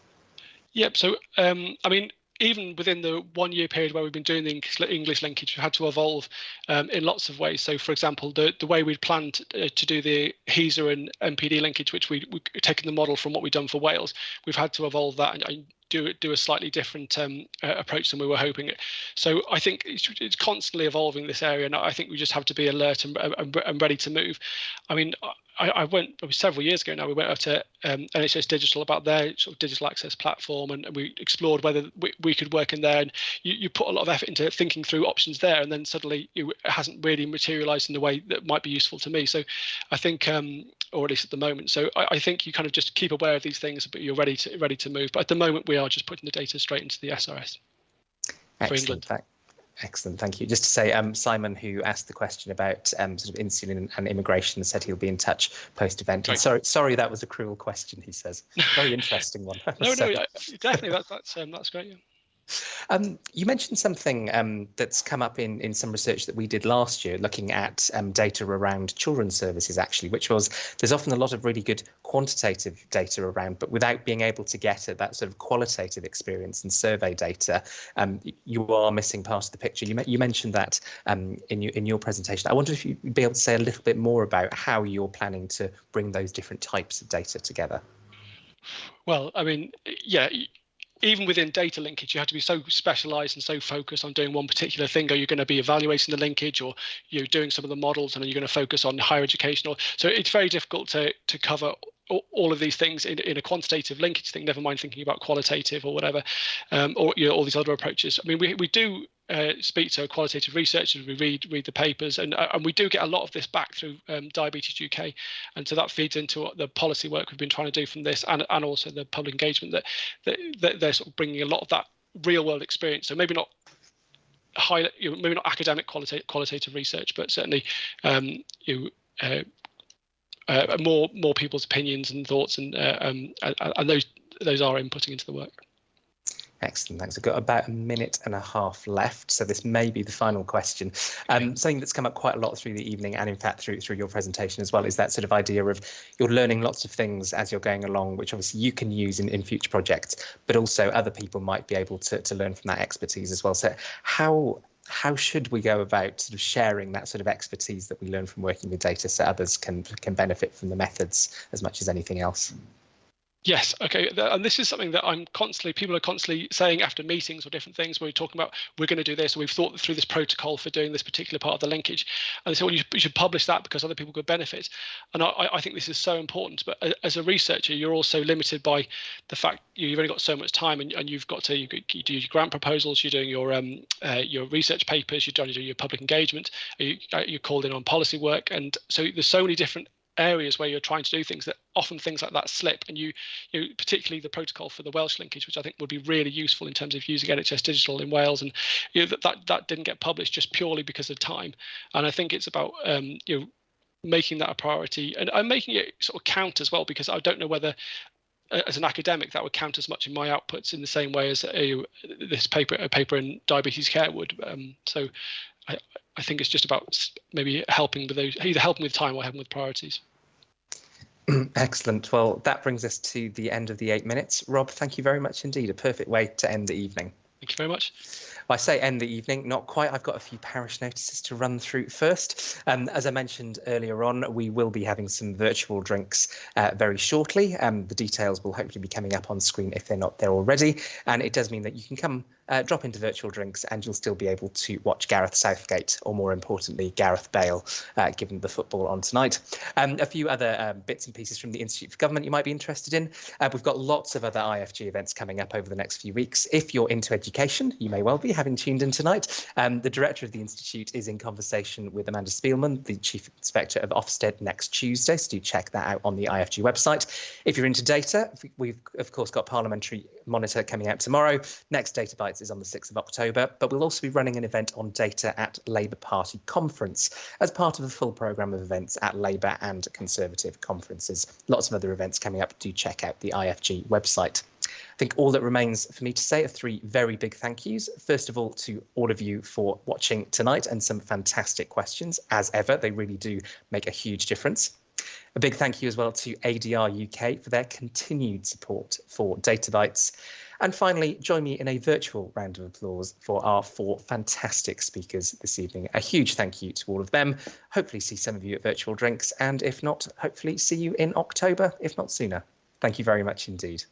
Yep. So, I mean, even within the 1 year period where we've been doing the English linkage, we've had to evolve in lots of ways. So, for example, the way we'd planned to do the HESA and MPD linkage, which we've taken the model from what we've done for Wales, we've had to evolve that and do a slightly different approach than we were hoping. So I think it's constantly evolving this area, and I think we just have to be alert and ready to move. I mean, it was several years ago now, we went up to NHS Digital about their sort of digital access platform, and we explored whether we could work in there, and you put a lot of effort into thinking through options there, and then suddenly it hasn't really materialized in the way that might be useful to me. So I think, or at least at the moment, so I think you kind of just keep aware of these things, but you're ready to move. But at the moment, we are just putting the data straight into the SRS for England. Excellent, thank you. Just to say, Simon, who asked the question about sort of insulin and immigration, said he'll be in touch post-event. And sorry, that was a cruel question, he says. Very interesting one. No, definitely, that's great. Yeah. You mentioned something that's come up in some research that we did last year, looking at data around children's services, actually, which was there's often a lot of really good quantitative data around, but without being able to get at that sort of qualitative experience and survey data, you are missing part of the picture. You mentioned that in your presentation. I wonder if you'd be able to say a little bit more about how you're planning to bring those different types of data together. Well, I mean, yeah. Even within data linkage, you have to be so specialized and so focused on doing one particular thing. Are you going to be evaluating the linkage, or you're doing some of the models, and are you going to focus on higher education? So it's very difficult to cover all of these things in a quantitative linkage thing, never mind thinking about qualitative or whatever, or all these other approaches. I mean, we do speak to qualitative researchers, we read the papers, and we do get a lot of this back through Diabetes UK, and so that feeds into the policy work we've been trying to do from this, and also the public engagement that they're sort of bringing a lot of that real world experience. So maybe not maybe not academic qualitative research, but certainly more people's opinions and thoughts, and those are inputting into the work. Excellent, thanks. I've got about a minute and a half left, so this may be the final question. Something that's come up quite a lot through the evening, and in fact through your presentation as well, is that sort of idea of you're learning lots of things as you're going along, which obviously you can use in future projects, but also other people might be able to learn from that expertise as well. So how should we go about sort of sharing that sort of expertise that we learn from working with data so others can benefit from the methods as much as anything else? Yes, okay, and this is something that people are constantly saying after meetings or different things where we're talking about, we're going to do this, or we've thought through this protocol for doing this particular part of the linkage, and they say, well, you should publish that because other people could benefit. And I think this is so important, but as a researcher, you're also limited by the fact you've only got so much time, and you've got to you do your grant proposals, you're doing your research papers, you're trying to do your public engagement, you're called in on policy work, and so there's so many different areas where you're trying to do things that often things like that slip, and you particularly the protocol for the Welsh linkage, which I think would be really useful in terms of using NHS Digital in Wales, and that didn't get published just purely because of time. And I think it's about making that a priority and making it sort of count as well, because I don't know whether as an academic that would count as much in my outputs in the same way as a paper in diabetes care would. So I think it's just about maybe helping with those, either helping with time or helping with priorities. Excellent. Well, that brings us to the end of the 8 minutes. Rob, thank you very much indeed. A perfect way to end the evening. Thank you very much. I say end the evening, not quite. I've got a few parish notices to run through first. As I mentioned earlier on, we will be having some virtual drinks very shortly. The details will hopefully be coming up on screen if they're not there already. And it does mean that you can come drop into virtual drinks and you'll still be able to watch Gareth Southgate, or more importantly, Gareth Bale, given the football on tonight. A few other bits and pieces from the Institute for Government you might be interested in. We've got lots of other IFG events coming up over the next few weeks. If you're into education, you may well be, having tuned in tonight. The director of the Institute is in conversation with Amanda Spielman, the Chief Inspector of Ofsted, next Tuesday, so do check that out on the IFG website. If you're into data, we've of course got Parliamentary Monitor coming out tomorrow. Next Data Bites is on the 6th of October, but we'll also be running an event on data at Labour Party Conference as part of the full programme of events at Labour and Conservative conferences. Lots of other events coming up. Do check out the IFG website. I think all that remains for me to say are 3 very big thank yous. First of all, to all of you for watching tonight and some fantastic questions. As ever, they really do make a huge difference. A big thank you as well to ADR UK for their continued support for Data Bites. And finally, join me in a virtual round of applause for our 4 fantastic speakers this evening. A huge thank you to all of them. Hopefully see some of you at virtual drinks, and if not, hopefully see you in October, if not sooner. Thank you very much indeed.